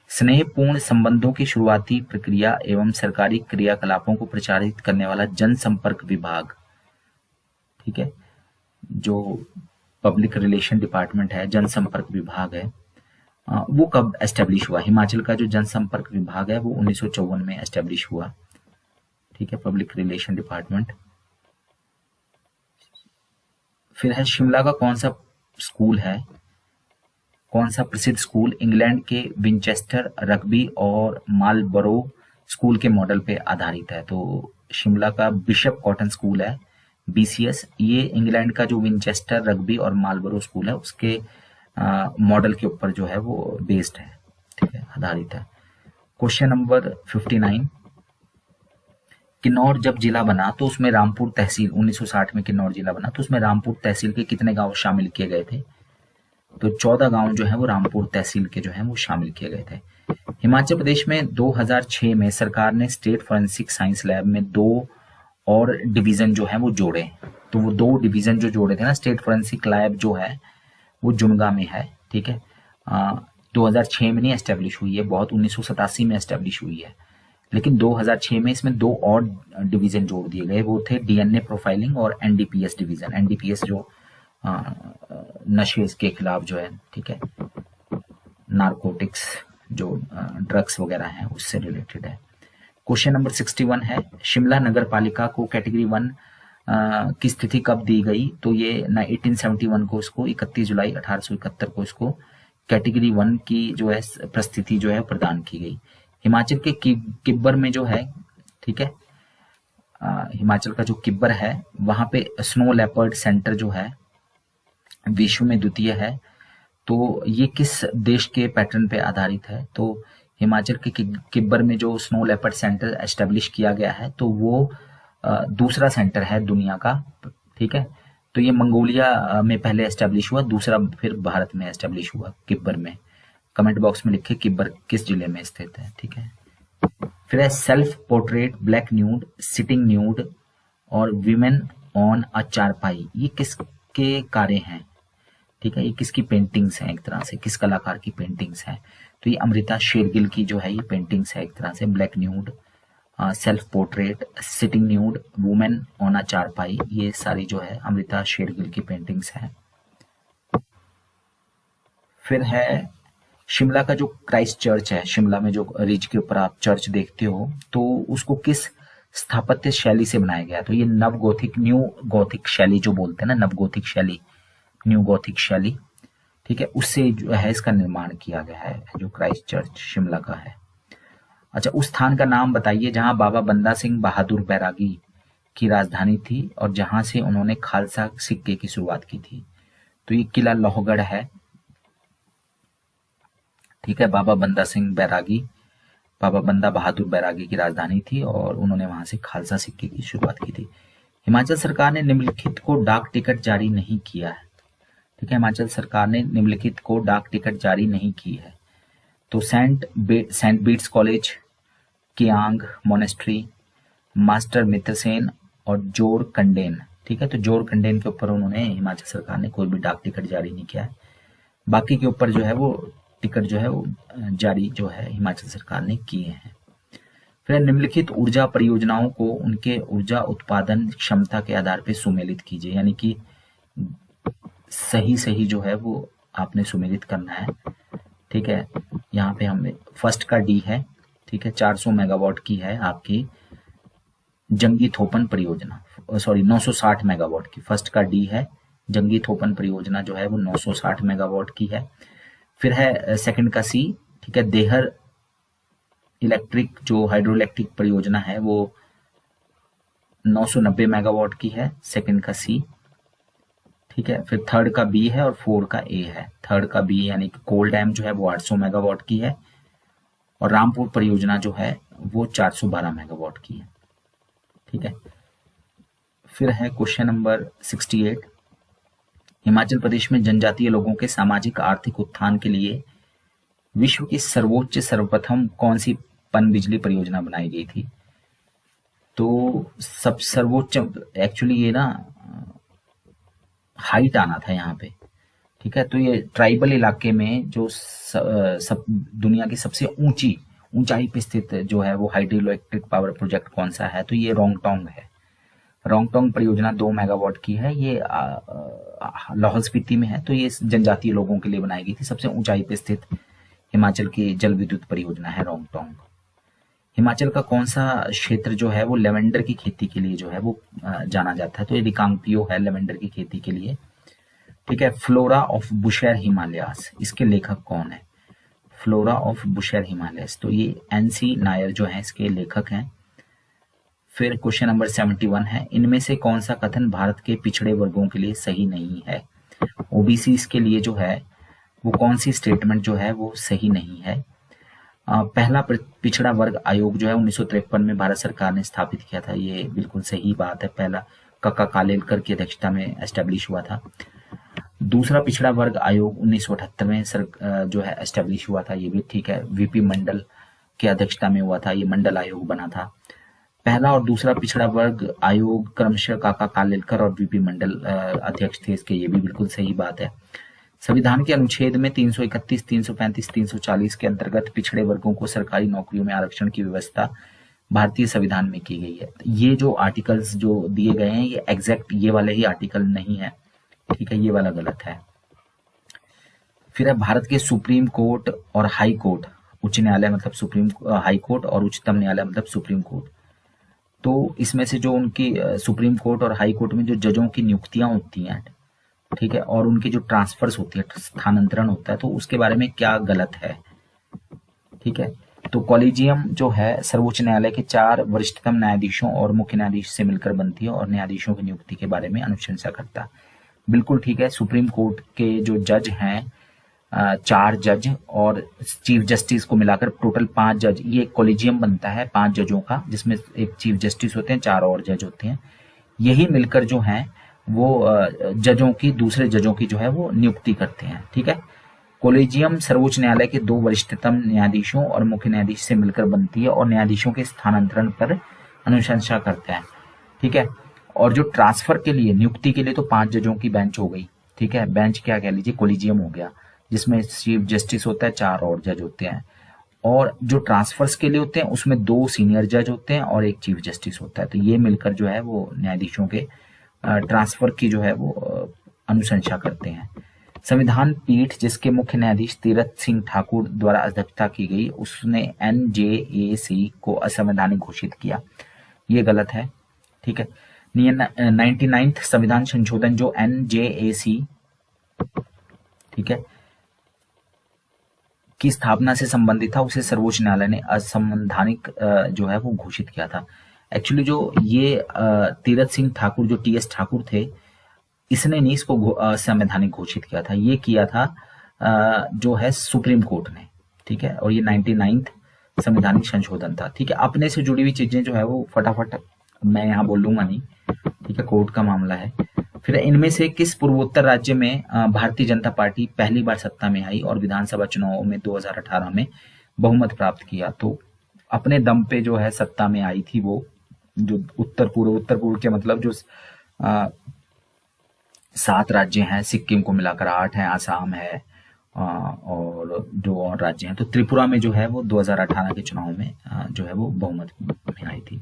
स्नेहपूर्ण संबंधों की शुरुआती प्रक्रिया एवं सरकारी क्रियाकलापों को प्रचारित करने वाला जनसंपर्क विभाग, ठीक है, जो पब्लिक रिलेशन डिपार्टमेंट है, जनसंपर्क विभाग है, वो कब एस्टेब्लिश हुआ? हिमाचल का जो जनसंपर्क विभाग है वो 1954 में एस्टेब्लिश हुआ। ठीक है, पब्लिक रिलेशन डिपार्टमेंट। फिर है शिमला का कौन सा स्कूल है, कौन सा प्रसिद्ध स्कूल इंग्लैंड के विंचेस्टर रग्बी और मालबरो स्कूल के मॉडल पे आधारित है? तो शिमला का बिशप कॉटन स्कूल है, बीसीएस। ये इंग्लैंड का जो विंचेस्टर रग्बी और मालबरो स्कूल है उसके मॉडल के ऊपर जो है वो बेस्ड है, ठीक है, आधारित है। क्वेश्चन नंबर 59, किन्नौर जब जिला बना तो उसमें रामपुर तहसील, 1960 में किन्नौर जिला बना तो उसमें रामपुर तहसील के कितने गांव शामिल किए गए थे? तो 14 गांव जो है वो रामपुर तहसील के जो है वो शामिल किए गए थे। हिमाचल प्रदेश में 2006 में सरकार ने स्टेट फॉरेंसिक साइंस लैब में 2 और डिवीजन जो है वो जोड़े। तो वो 2 डिवीजन जो जोड़े थे ना, स्टेट फॉरेंसिक लैब जो है वो जुनगा में है, ठीक है। 2006 में नहीं एस्टेब्लिश हुई है, बहुत 1987 में एस्टेब्लिश हुई है, लेकिन 2006 में इसमें 2 और डिवीजन जोड़ दिए गए। वो थे डीएनए प्रोफाइलिंग और एनडीपीएस डिवीजन। एनडीपीएस जो नशे के खिलाफ जो है, ठीक है, नारकोटिक्स जो ड्रग्स वगैरह हैं उससे रिलेटेड है। क्वेश्चन नंबर 61 है, शिमला नगर पालिका को कैटेगरी 1 की स्थिति कब दी गई? तो ये 1871 को इसको 31 जुलाई 1871 को इसको कैटेगरी 1 की जो है परिस्थिति जो है प्रदान की गई। हिमाचल के किब्बर में जो है, ठीक है, हिमाचल का जो किब्बर है वहां पे स्नो लेपर्ड सेंटर जो है विश्व में द्वितीय है। तो ये किस देश के पैटर्न पे आधारित है? तो हिमाचल के किब्बर में जो स्नो लेपर्ड सेंटर एस्टेब्लिश किया गया है तो वो दूसरा सेंटर है दुनिया का, ठीक है। तो ये मंगोलिया में पहले एस्टेब्लिश हुआ, दूसरा फिर भारत में एस्टेब्लिश हुआ किब्बर में। कमेंट बॉक्स में लिखे कि किस जिले में स्थित है। ठीक है, फिर है self portrait, black nude, sitting nude और विमेन ऑन अ चारपाई। ये किसके कार्य हैं? ठीक है, ये किसकी पेंटिंग्स हैं? एक तरह से किस कलाकार की पेंटिंग्स हैं? तो ये अमृता शेरगिल की जो है ये पेंटिंग्स है एक तरह से। Black nude, self portrait, sitting nude, women on a चारपाई, ये सारी जो है अमृता शेरगिल की पेंटिंग्स हैं। फिर है शिमला का जो क्राइस्ट चर्च है, शिमला में जो रिज के ऊपर आप चर्च देखते हो, तो उसको किस स्थापत्य शैली से बनाया गया? तो ये नव गोथिक, न्यू गोथिक शैली जो बोलते हैं ना, नव गोथिक शैली, न्यू गोथिक शैली, ठीक है, उससे जो है इसका निर्माण किया गया है, जो क्राइस्ट चर्च शिमला का है। अच्छा, उस स्थान का नाम बताइए जहां बाबा बंदा सिंह बहादुर बैरागी की राजधानी थी और जहां से उन्होंने खालसा सिक्के की शुरुआत की थी। तो ये किला लोहगढ़ है। ठीक है, बाबा बंदा सिंह बैरागी, बाबा बंदा बहादुर बैरागी की राजधानी थी और उन्होंने वहां से खालसा सिक्के की शुरुआत की थी। हिमाचल सरकार ने निम्नलिखित को डाक टिकट जारी नहीं किया है। ठीक है, हिमाचल सरकार ने निम्नलिखित को डाक टिकट जारी नहीं की है। तो सेंट बीट्स कॉलेज, कियांग मोनेस्ट्री, मास्टर मित्रसेन और जोर कंडेन। ठीक है, तो जोर कंडेन के ऊपर उन्होंने, हिमाचल सरकार ने कोई भी डाक टिकट जारी नहीं किया है। बाकी के ऊपर जो है वो टिकट जो है वो जारी जो है हिमाचल सरकार ने किए हैं। फिर निम्नलिखित ऊर्जा परियोजनाओं को उनके ऊर्जा उत्पादन क्षमता के आधार पर सुमेलित कीजिए, यानी कि सही जो है वो आपने सुमेलित करना है। ठीक है, यहाँ पे हमें फर्स्ट का डी है। ठीक है, 400 मेगावाट की है आपकी जंगी थोपन परियोजना, सॉरी 960 मेगावाट की, फर्स्ट का डी है। जंगी थोपन परियोजना जो है वो 960 मेगावाट की है। फिर है सेकंड का सी। ठीक है, देहर इलेक्ट्रिक जो हाइड्रो इलेक्ट्रिक परियोजना है वो 990 मेगावाट की है, सेकंड का सी। ठीक है, फिर थर्ड का बी है और फोर्थ का ए है। थर्ड का बी यानी कि कोल डैम जो है वो 800 मेगावाट की है और रामपुर परियोजना जो है वो 412 मेगावाट की है। ठीक है, फिर है क्वेश्चन नंबर 68। हिमाचल प्रदेश में जनजातीय लोगों के सामाजिक आर्थिक उत्थान के लिए विश्व की सर्वप्रथम कौन सी पनबिजली परियोजना बनाई गई थी? तो सब सर्वोच्च, एक्चुअली ये ना हाइट आना था यहाँ पे। ठीक है, तो ये ट्राइबल इलाके में जो सब दुनिया की सबसे ऊंचाई पे स्थित जो है वो हाइड्रो इलेक्ट्रिक पावर प्रोजेक्ट कौन सा है? तो ये रोंगटोंग है। रोंगटोंग परियोजना 2 मेगावाट की है, ये लाहौल स्पीति में है। तो ये जनजातीय लोगों के लिए बनाई गई थी, सबसे ऊंचाई पे स्थित हिमाचल की जल विद्युत परियोजना है रोंगटोंग। हिमाचल का कौन सा क्षेत्र जो है वो लेवेंडर की खेती के लिए जो है वो जाना जाता है? तो ये रिकांगपियो है लेवेंडर की खेती के लिए। ठीक है, फ्लोरा ऑफ बुशेर हिमालयास, इसके लेखक कौन है? फ्लोरा ऑफ बुशेर हिमालयास, तो ये एनसी नायर जो है इसके लेखक हैं। फिर क्वेश्चन नंबर 71 है, इनमें से कौन सा कथन भारत के पिछड़े वर्गों के लिए सही नहीं है? ओबीसी के लिए जो है वो कौन सी स्टेटमेंट जो है वो सही नहीं है? पहला पिछड़ा वर्ग आयोग जो है 1953 में भारत सरकार ने स्थापित किया था, ये बिल्कुल सही बात है। पहला कक्का कालेलकर की अध्यक्षता में एस्टेब्लिश हुआ था। दूसरा पिछड़ा वर्ग आयोग 1978 में जो है एस्टेब्लिश हुआ था, ये भी ठीक है। वीपी मंडल की अध्यक्षता में हुआ था, ये मंडल आयोग बना था। पहला और दूसरा पिछड़ा वर्ग आयोग क्रमशः काका कालेलकर और वीपी मंडल अध्यक्ष थे इसके, ये भी बिल्कुल सही बात है। संविधान के अनुच्छेद में 331, 335, 340 के अंतर्गत पिछड़े वर्गों को सरकारी नौकरियों में आरक्षण की व्यवस्था भारतीय संविधान में की गई है। ये जो आर्टिकल्स जो दिए गए हैं ये एग्जैक्ट ये वाले ही आर्टिकल नहीं है। ठीक है, ये वाला गलत है। फिर है भारत के सुप्रीम कोर्ट और हाई कोर्ट, उच्च न्यायालय मतलब हाई कोर्ट और उच्चतम न्यायालय मतलब सुप्रीम कोर्ट। तो इसमें से जो उनकी सुप्रीम कोर्ट और हाई कोर्ट में जो जजों की नियुक्तियां होती हैं, ठीक है, और उनकी जो ट्रांसफर्स होती है, स्थानांतरण होता है, तो उसके बारे में क्या गलत है? ठीक है, तो कॉलेजियम जो है सर्वोच्च न्यायालय के 4 वरिष्ठतम न्यायाधीशों और मुख्य न्यायाधीश से मिलकर बनती है और न्यायाधीशों की नियुक्ति के बारे में अनुशंसा करता है। बिल्कुल ठीक है। सुप्रीम कोर्ट के जो जज हैं 4 जज और चीफ जस्टिस को मिलाकर टोटल 5 जज, ये कॉलेजियम बनता है 5 जजों का, जिसमें एक चीफ जस्टिस होते हैं, 4 और जज होते हैं। यही मिलकर जो हैं वो जजों की, दूसरे जजों की जो है वो नियुक्ति करते हैं। ठीक है, कोलेजियम सर्वोच्च न्यायालय के 2 वरिष्ठतम न्यायाधीशों और मुख्य न्यायाधीश से मिलकर बनती है और न्यायाधीशों के स्थानांतरण पर अनुशंसा करता है। ठीक है। और जो ट्रांसफर के लिए, नियुक्ति के लिए तो 5 जजों की बेंच हो गई। ठीक है, बेंच क्या कह लीजिए, कोलिजियम हो गया, जिसमें चीफ जस्टिस होता है, 4 और जज होते हैं। और जो ट्रांसफर्स के लिए होते हैं उसमें 2 सीनियर जज होते हैं और 1 चीफ जस्टिस होता है। तो ये मिलकर जो है वो न्यायाधीशों के ट्रांसफर की जो है वो अनुशंसा करते हैं। संविधान पीठ जिसके मुख्य न्यायाधीश तीरथ सिंह ठाकुर द्वारा अध्यक्षता की गई, उसने NJAC को असंवैधानिक घोषित किया। ये गलत है। ठीक है। 99th संविधान संशोधन जो NJAC, ठीक है, की स्थापना से संबंधित था, उसे सर्वोच्च न्यायालय ने असंवैधानिक जो है वो घोषित किया था। एक्चुअली जो ये तीरथ सिंह ठाकुर, जो TS ठाकुर थे, इसने नहीं इसको असंवैधानिक घोषित किया था, ये किया था जो है सुप्रीम कोर्ट ने। ठीक है। और ये 99th संवैधानिक संशोधन था। ठीक है। अपने से जुड़ी हुई चीजें जो है वो फटाफट मैं यहाँ बोल लूंगा नहीं। ठीक है, कोर्ट का मामला है। फिर इनमें से किस पूर्वोत्तर राज्य में भारतीय जनता पार्टी पहली बार सत्ता में आई और विधानसभा चुनावों में 2018 में बहुमत प्राप्त किया? तो अपने दम पे जो है सत्ता में आई थी वो, जो उत्तर पूर्व के मतलब जो 7 राज्य हैं, सिक्किम को मिलाकर 8 हैं, आसाम है और जो और राज्य हैं। तो त्रिपुरा में जो है वो 2018 के चुनाव में जो है वो बहुमत में आई थी।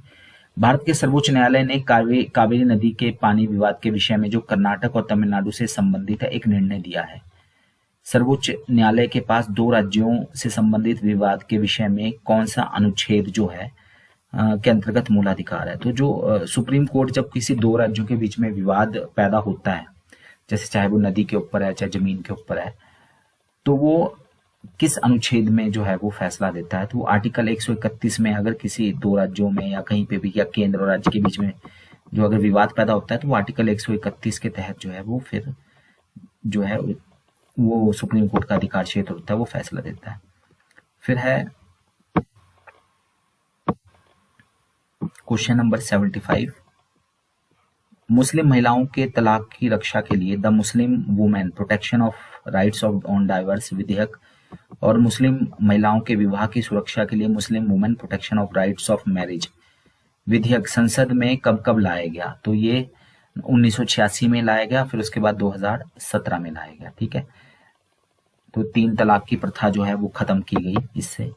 भारत के सर्वोच्च न्यायालय ने कावेरी नदी के पानी विवाद के विषय में जो कर्नाटक और तमिलनाडु से संबंधित है एक निर्णय दिया है। सर्वोच्च न्यायालय के पास 2 राज्यों से संबंधित विवाद के विषय में कौन सा अनुच्छेद जो है के अंतर्गत मूलाधिकार है? तो जो सुप्रीम कोर्ट जब किसी 2 राज्यों के बीच में विवाद पैदा होता है, जैसे चाहे वो नदी के ऊपर है चाहे जमीन के ऊपर है, तो वो किस अनुच्छेद में जो है वो फैसला देता है? तो वो आर्टिकल 131 में अगर किसी 2 राज्यों में या कहीं पे भी या केंद्र और राज्य के बीच में जो अगर विवाद पैदा होता है तो वो आर्टिकल 131 के तहत जो है वो फिर जो है वो सुप्रीम कोर्ट का अधिकार क्षेत्र होता है, वो फैसला देता है। फिर है क्वेश्चन नंबर 75। मुस्लिम महिलाओं के तलाक की रक्षा के लिए the Muslim women protection of rights of on diverse विधेयक और मुस्लिम महिलाओं के विवाह की सुरक्षा के लिए Muslim women protection of rights of marriage विधेयक संसद में कब कब लाया गया? तो ये 1986 में लाया गया, फिर उसके बाद 2017 में लाया गया। ठीक है। तो 3 तलाक की प्रथा जो है वो खत्म की गई इससे,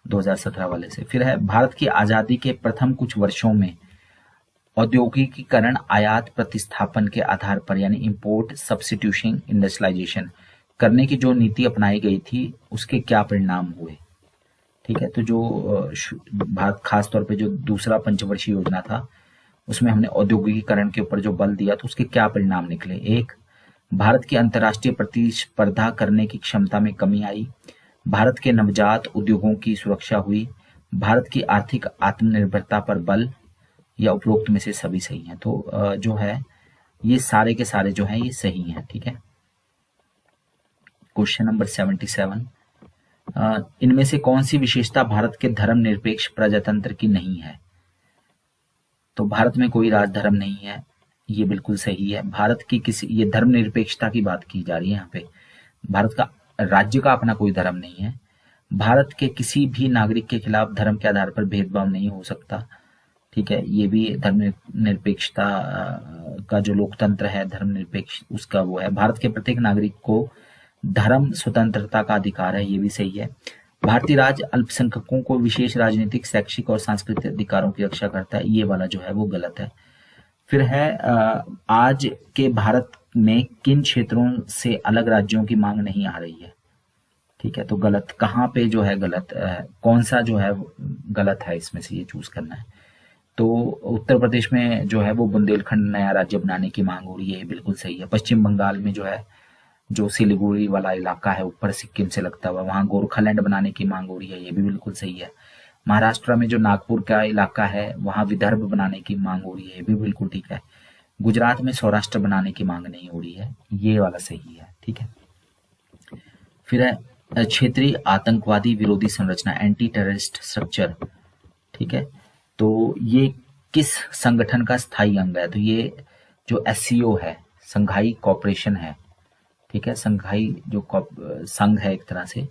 2017 वाले से। फिर है भारत की आजादी के प्रथम कुछ वर्षों में औद्योगिकीकरण, आयात प्रतिस्थापन के आधार पर यानी इंपोर्ट सब्स्टिट्यूशन इंडस्ट्रियलाइजेशन करने की जो नीति अपनाई गई थी, उसके क्या परिणाम हुए? ठीक है। तो जो भारत खास तौर पे जो दूसरा पंचवर्षीय योजना था उसमें हमने औद्योगिकीकरण के ऊपर जो बल दिया तो उसके क्या परिणाम निकले? 1, भारत की अंतर्राष्ट्रीय प्रतिस्पर्धा करने की क्षमता में कमी आई, भारत के नवजात उद्योगों की सुरक्षा हुई, भारत की आर्थिक आत्मनिर्भरता पर बल, या उपरोक्त में से सभी सही हैं? तो जो है ये सारे के सारे जो हैं ये सही हैं। ठीक है। Question number 77। इनमें से कौन सी विशेषता भारत के धर्मनिरपेक्ष प्रजातंत्र की नहीं है? तो भारत में कोई राजधर्म नहीं है, ये बिल्कुल सही है। भारत की किसी, ये धर्मनिरपेक्षता की बात की जा रही है यहाँ पे। भारत का राज्य का अपना कोई धर्म नहीं है। भारत के किसी भी नागरिक के खिलाफ धर्म के आधार पर भेदभाव नहीं हो सकता। ठीक है। ये भी धर्मनिरपेक्षता का जो लोकतंत्र है, धर्मनिरपेक्ष उसका वो है। भारत के प्रत्येक नागरिक को धर्म स्वतंत्रता का अधिकार है, ये भी सही है। भारतीय राज्य अल्पसंख्यकों को विशेष राजनीतिक, शैक्षिक और सांस्कृतिक अधिकारों की रक्षा करता है, ये वाला जो है वो गलत है। फिर है आज के भारत में किन क्षेत्रों से अलग राज्यों की मांग नहीं आ रही है? ठीक है। तो गलत कहाँ पे जो है गलत, कौन सा जो है गलत है, इसमें से ये चूज करना है। तो उत्तर प्रदेश में जो है वो बुंदेलखंड नया राज्य बनाने की मांग हो रही है, ये बिल्कुल सही है। पश्चिम बंगाल में जो है जो सिलीगुड़ी वाला इलाका है ऊपर सिक्किम से लगता हुआ, वहां गोरखालैंड बनाने की मांग हो रही है, ये भी बिल्कुल सही है। महाराष्ट्र में जो नागपुर का इलाका है वहां विदर्भ बनाने की मांग हो रही है, ये भी बिल्कुल ठीक है। गुजरात में सौराष्ट्र बनाने की मांग नहीं हो रही है, ये वाला सही है। ठीक है। फिर है क्षेत्रीय आतंकवादी विरोधी संरचना, एंटी टेररिस्ट स्ट्रक्चर। ठीक है। तो ये किस संगठन का स्थायी अंग है? तो ये जो SCO है, संघाई कॉपरेशन है। ठीक है, संघाई जो संघ है एक तरह से,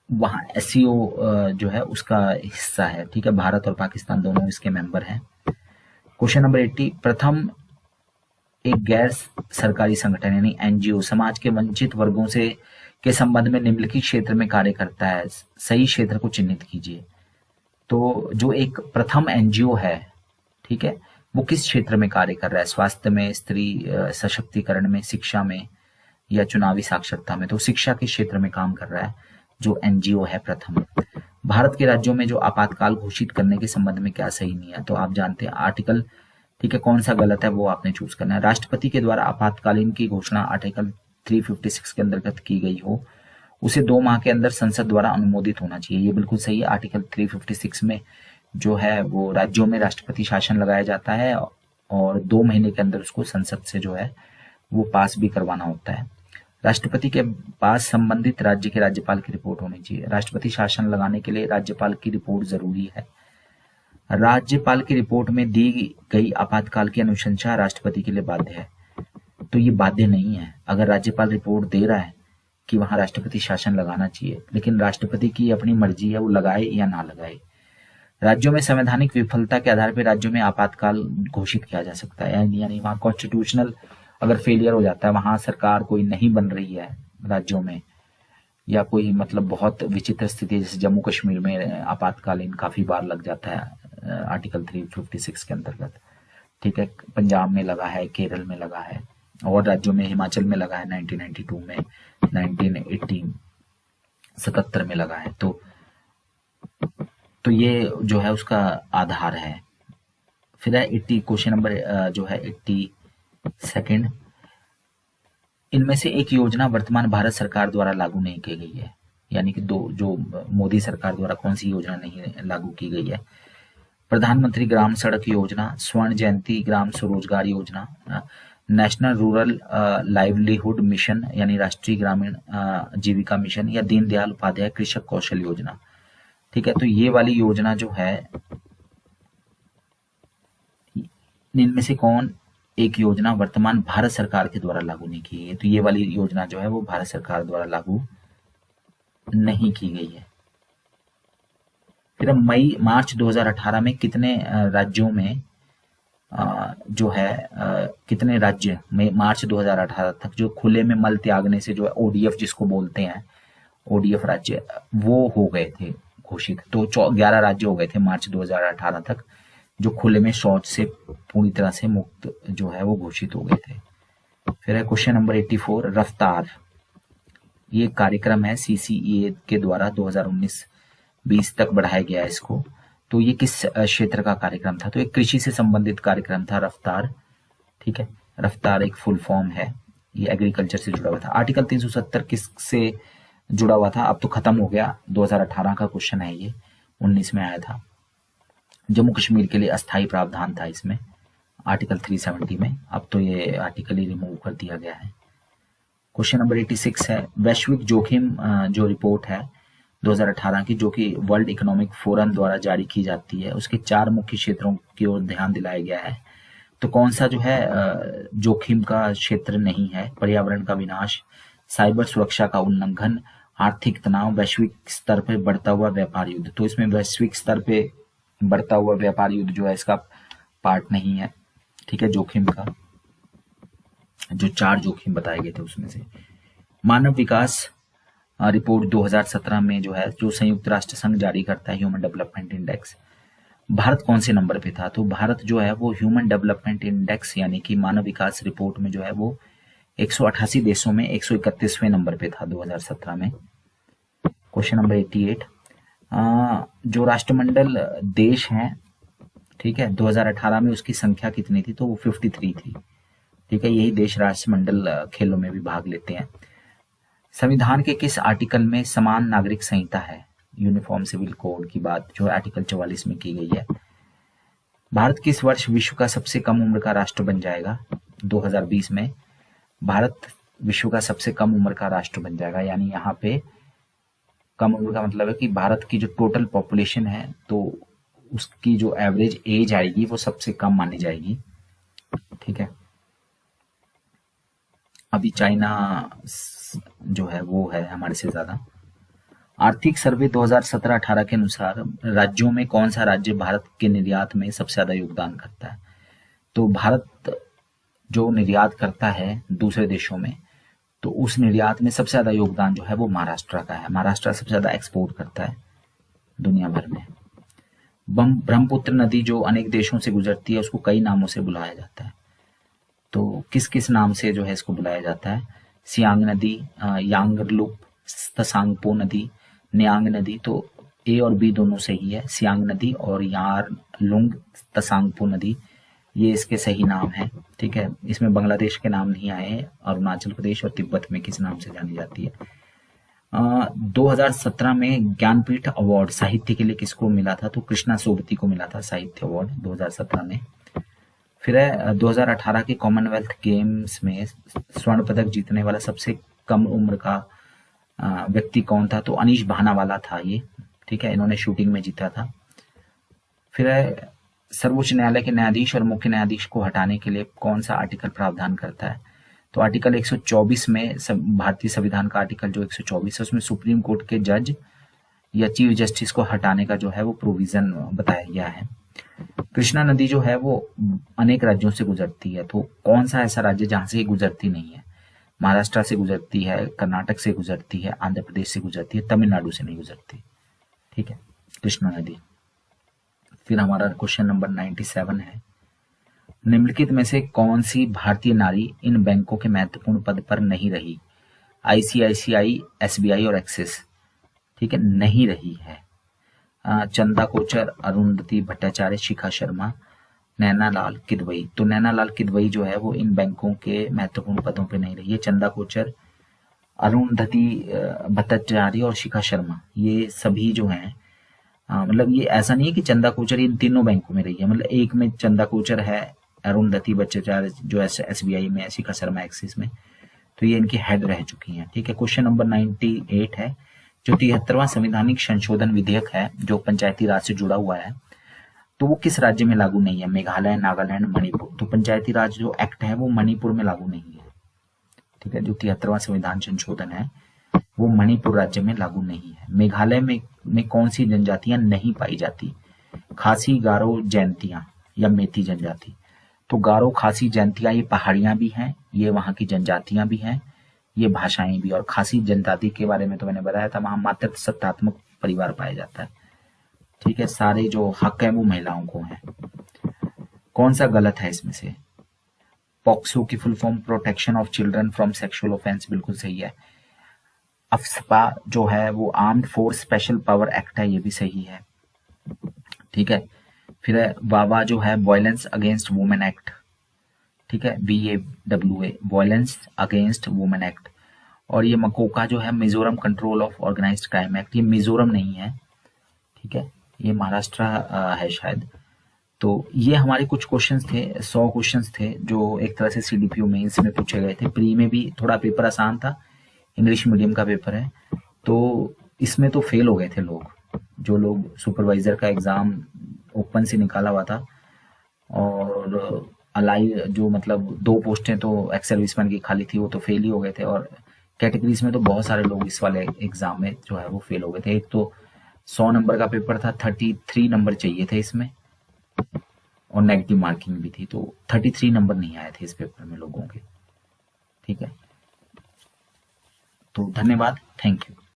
वहाँ एससीओ जो है उसका हिस्सा है। ठीक है, भारत और पाकिस्तान दोनों इसके मेंबर हैं। क्वेश्चन नंबर 80, प्रथम एक गैर सरकारी संगठन यानी एनजीओ समाज के वंचित वर्गों से के संबंध में निम्नलिखित क्षेत्र में कार्य करता है, सही क्षेत्र को चिन्हित कीजिए। तो जो एक प्रथम एनजीओ है, ठीक है, वो किस क्षेत्र में कार्य कर रहा है? स्वास्थ्य में, स्त्री सशक्तिकरण में, शिक्षा में, या चुनावी साक्षरता में? तो शिक्षा के क्षेत्र में काम कर रहा है जो एनजीओ है प्रथम। भारत के राज्यों में जो आपातकाल घोषित करने के संबंध में क्या सही नहीं है? तो आप जानते हैं आर्टिकल, ठीक है, कौन सा गलत है वो आपने चूज करना है। राष्ट्रपति के द्वारा आपातकालीन की घोषणा आर्टिकल 356 के अंतर्गत की गई हो, उसे 2 माह के अंदर संसद द्वारा अनुमोदित होना चाहिए। ये बिल्कुल सही है। आर्टिकल 356 में जो है वो राज्यों में राष्ट्रपति शासन लगाया जाता है और 2 महीने के अंदर उसको संसद से जो है वो पास भी करवाना होता है। राष्ट्रपति के पास संबंधित राज्य के राज्यपाल की रिपोर्ट होनी चाहिए। राष्ट्रपति शासन लगाने के लिए राज्यपाल की रिपोर्ट जरूरी है। राज्यपाल की रिपोर्ट में दी गई आपातकाल की अनुशंसा राष्ट्रपति के लिए बाध्य है। तो ये बाध्य नहीं है। अगर राज्यपाल रिपोर्ट दे रहा है कि वहां राष्ट्रपति शासन लगाना चाहिए, लेकिन राष्ट्रपति की अपनी मर्जी है वो लगाए या ना लगाए। राज्यों में संवैधानिक विफलता के आधार पर राज्यों में आपातकाल घोषित किया जा सकता है, यानी वहां कॉन्स्टिट्यूशनल अगर फेलियर हो जाता है, वहां सरकार कोई नहीं बन रही है राज्यों में, या कोई मतलब बहुत विचित्र स्थिति, जैसे जम्मू कश्मीर में आपातकालीन काफी बार लग जाता है आर्टिकल 356 के अंतर्गत। ठीक है, पंजाब में लगा है, केरल में लगा है, और राज्यों में हिमाचल में लगा है 1992 में, 1977 में लगा है। तो ये जो है उसका आधार है। फिर है 80 क्वेश्चन नंबर जो है 82, इनमें से एक योजना वर्तमान भारत सरकार द्वारा लागू नहीं की गई है, यानी कि जो मोदी सरकार द्वारा कौन सी योजना नहीं लागू की गई है? प्रधानमंत्री ग्राम सड़क योजना, स्वर्ण जयंती ग्राम स्वरोजगार योजना, नेशनल रूरल लाइवलीहुड मिशन यानी राष्ट्रीय ग्रामीण जीविका मिशन, या दीनदयाल उपाध्याय कृषक कौशल योजना। ठीक है, तो ये वाली योजना जो है, इनमें से कौन एक योजना वर्तमान भारत सरकार के द्वारा लागू नहीं की गई है? तो ये वाली योजना जो है वो भारत सरकार द्वारा लागू नहीं की गई है। फिर मार्च 2018 में कितने राज्यों में जो है कितने राज्य में मार्च 2018 तक जो खुले में मल त्यागने से जो है ओडीएफ जिसको बोलते हैं, ओडीएफ राज्य वो हो गए थे घोषित। तो 11 राज्य हो गए थे मार्च 2018 तक जो खुले में शौच से पूरी तरह से मुक्त जो है वो घोषित हो गए थे। फिर है क्वेश्चन नंबर 84, रफ्तार। ये कार्यक्रम है सीसीईए के द्वारा 2019-20 तक बढ़ाया गया है इसको। तो ये किस क्षेत्र का कार्यक्रम था? तो एक कृषि से संबंधित कार्यक्रम था रफ्तार। ठीक है, रफ्तार एक फुल फॉर्म है, ये एग्रीकल्चर से जुड़ा हुआ था। आर्टिकल 370 किस से जुड़ा हुआ था? अब तो खत्म हो गया, 2018 का क्वेश्चन है ये, 19 में आया था। जम्मू कश्मीर के लिए अस्थायी प्रावधान था इसमें आर्टिकल 370 में, अब तो ये आर्टिकल ही रिमूव कर दिया गया है। क्वेश्चन नंबर 86 है, वैश्विक जोखिम जो रिपोर्ट है 2018 की, जो कि वर्ल्ड इकोनॉमिक फोरम द्वारा जारी की जाती है, उसके 4 मुख्य क्षेत्रों की ओर ध्यान दिलाया गया है। तो कौन सा जो है जोखिम का क्षेत्र नहीं है? पर्यावरण का विनाश, साइबर सुरक्षा का उल्लंघन, आर्थिक तनाव, वैश्विक स्तर पर बढ़ता हुआ व्यापार युद्ध। तो इसमें वैश्विक स्तर पे बढ़ता हुआ व्यापार युद्ध जो है इसका पार्ट नहीं है। ठीक है, जोखिम का जो 4 जोखिम बताए गए थे उसमें से। मानव विकास रिपोर्ट 2017 में जो है, जो संयुक्त राष्ट्र संघ जारी करता है, ह्यूमन डेवलपमेंट इंडेक्स, भारत कौन से नंबर पे था? तो भारत जो है वो ह्यूमन डेवलपमेंट इंडेक्स यानी कि मानव विकास रिपोर्ट में जो है वो 188 देशों में 131वें नंबर पे था 2017 में। क्वेश्चन नंबर 88, जो राष्ट्रमंडल देश हैं, ठीक है, 2018 में उसकी संख्या कितनी थी? तो वो 53 थी। ठीक है, यही देश राष्ट्रमंडल खेलों में भी भाग लेते हैं। संविधान के किस आर्टिकल में समान नागरिक संहिता है? यूनिफॉर्म सिविल कोड की बात जो आर्टिकल 44 में की गई है। भारत किस वर्ष विश्व का सबसे कम उम्र का राष्ट्र बन जाएगा? 2020 में भारत विश्व का सबसे कम उम्र का राष्ट्र बन जाएगा। यानी यहाँ पे कम उम्र का मतलब है कि भारत की जो टोटल पॉपुलेशन है तो उसकी जो एवरेज एज आएगी वो सबसे कम मानी जाएगी। ठीक है, अभी चाइना जो है वो है हमारे से ज्यादा। आर्थिक सर्वे 2017-18 के अनुसार राज्यों में कौन सा राज्य भारत के निर्यात में सबसे ज्यादा योगदान करता है? तो भारत जो निर्यात करता है दूसरे देशों में, तो उस निर्यात में सबसे ज्यादा योगदान जो है वो महाराष्ट्र का है। महाराष्ट्र सबसे ज्यादा एक्सपोर्ट करता है दुनिया भर में। ब्रह्मपुत्र नदी जो अनेक देशों से गुजरती है उसको कई नामों से बुलाया जाता है। तो किस किस नाम से जो है इसको बुलाया जाता है? सियांग नदी, यांगरलुप, तसांगपो नदी, न्यांग नदी। तो ए और बी दोनों सही है, सियांग नदी और यारलुंग तसांगपो नदी, ये इसके सही नाम है। ठीक है, इसमें बांग्लादेश के नाम नहीं आए हैं। अरुणाचल प्रदेश और तिब्बत में किस नाम से जानी जाती है? 2017 में ज्ञानपीठ अवार्ड साहित्य के लिए किसको मिला था? तो कृष्णा सोबती को मिला था साहित्य अवार्ड 2017 में। फिर है 2018 के कॉमनवेल्थ गेम्स में स्वर्ण पदक जीतने वाला सबसे कम उम्र का व्यक्ति कौन था? तो अनीश भानावाला था ये। ठीक है, इन्होंने शूटिंग में जीता था। फिर है सर्वोच्च न्यायालय के न्यायाधीश और मुख्य न्यायाधीश को हटाने के लिए कौन सा आर्टिकल प्रावधान करता है? तो आर्टिकल 124 में भारतीय संविधान का आर्टिकल जो 124 है उसमें सुप्रीम कोर्ट के जज या चीफ जस्टिस को हटाने का जो है वो प्रोविजन बताया गया है। कृष्णा नदी जो है वो अनेक राज्यों से गुजरती है, तो कौन सा ऐसा राज्य जहां से ये गुजरती नहीं है? महाराष्ट्र से गुजरती है, कर्नाटक से गुजरती है, आंध्र प्रदेश से गुजरती है, तमिलनाडु से नहीं गुजरती। ठीक है, कृष्णा नदी। फिर हमारा क्वेश्चन नंबर 97 है, निम्नलिखित में से कौन सी भारतीय नारी इन बैंकों के महत्वपूर्ण पद पर नहीं रही? आईसीआईसीआई, एसबीआई और एक्सिस। ठीक है, नहीं रही है। चंदा कोचर, अरुंधति भट्टाचार्य, शिखा शर्मा, नैना लाल किदवई। तो नैना लाल किदवई जो है वो इन बैंकों के महत्वपूर्ण पदों पे नहीं रही है। चंदा कोचर, अरुंधति भट्टाचार्य और शिखा शर्मा, ये सभी जो हैं मतलब ये ऐसा नहीं है कि चंदा कोचर इन तीनों बैंकों में रही है, मतलब एक में चंदा कोचर है, अरुंधति भट्टाचार्य जो एसबीआई में है, शिखा शर्मा एक्सिस में, तो ये इनकी हेड रह चुकी हैं। ठीक है, क्वेश्चन नंबर 98 है, जो 73वां संवैधानिक संशोधन विधेयक है जो पंचायती राज से जुड़ा हुआ है, तो वो किस राज्य में लागू नहीं है? मेघालय, नागालैंड, मणिपुर। तो पंचायती राज जो एक्ट है वो मणिपुर में लागू नहीं है। ठीक है, जो 73वां संविधान संशोधन है वो मणिपुर राज्य में लागू नहीं है। मेघालय में कौन सी जनजातियां नहीं पाई जाती? खासी, गारो, जैंतियां या मेती जनजाति। तो गारो, खासी, जैंतियां ये पहाड़ियां भी हैं, ये वहां की जनजातियां भी हैं, ये भाषाएं भी। और खासी जनजाति के बारे में तो मैंने बताया था, वहां मात्र सत्तात्मक परिवार पाया जाता है। ठीक है, सारे जो हक है वो महिलाओं को है। कौन सा गलत है इसमें से? पॉक्सो की full form protection of children from sexual offence, बिल्कुल सही है। अफस्पा जो है वो armed force special power act है, ये भी सही है। ठीक है, फिर वावा जो है वायलेंस अगेंस्ट वुमेन एक्ट। ठीक है, VAWA violence against women act. और ये मकोका जो है Mizoram control of organised crime act, ये मिजोरम नहीं है। ठीक है, ये महाराष्ट्र है शायद। तो ये हमारे कुछ क्वेश्चंस थे, 100 क्वेश्चंस थे जो एक तरह से CDPO मेंस में पूछे गए थे। प्री में भी थोड़ा पेपर आसान था, इंग्लिश मीडियम का पेपर है, तो इसमें तो फेल हो गए थे लोग, जो लोग सुपरवाइजर का एग्जाम ओपन से निकाला हुआ था, और अलाई जो मतलब 2 पोस्टें तो एक्स सर्विसमैन की खाली थी, वो तो फेल ही हो गए थे। और कैटेगरीज में तो बहुत सारे लोग इस वाले एग्जाम में जो है वो फेल हो गए थे। एक तो 100 नंबर का पेपर था, 33 नंबर चाहिए थे इसमें, और नेगेटिव मार्किंग भी थी, तो 33 नंबर नहीं आए थे इस पेपर में लोगों के। ठीक है, तो धन्यवाद, थैंक यू।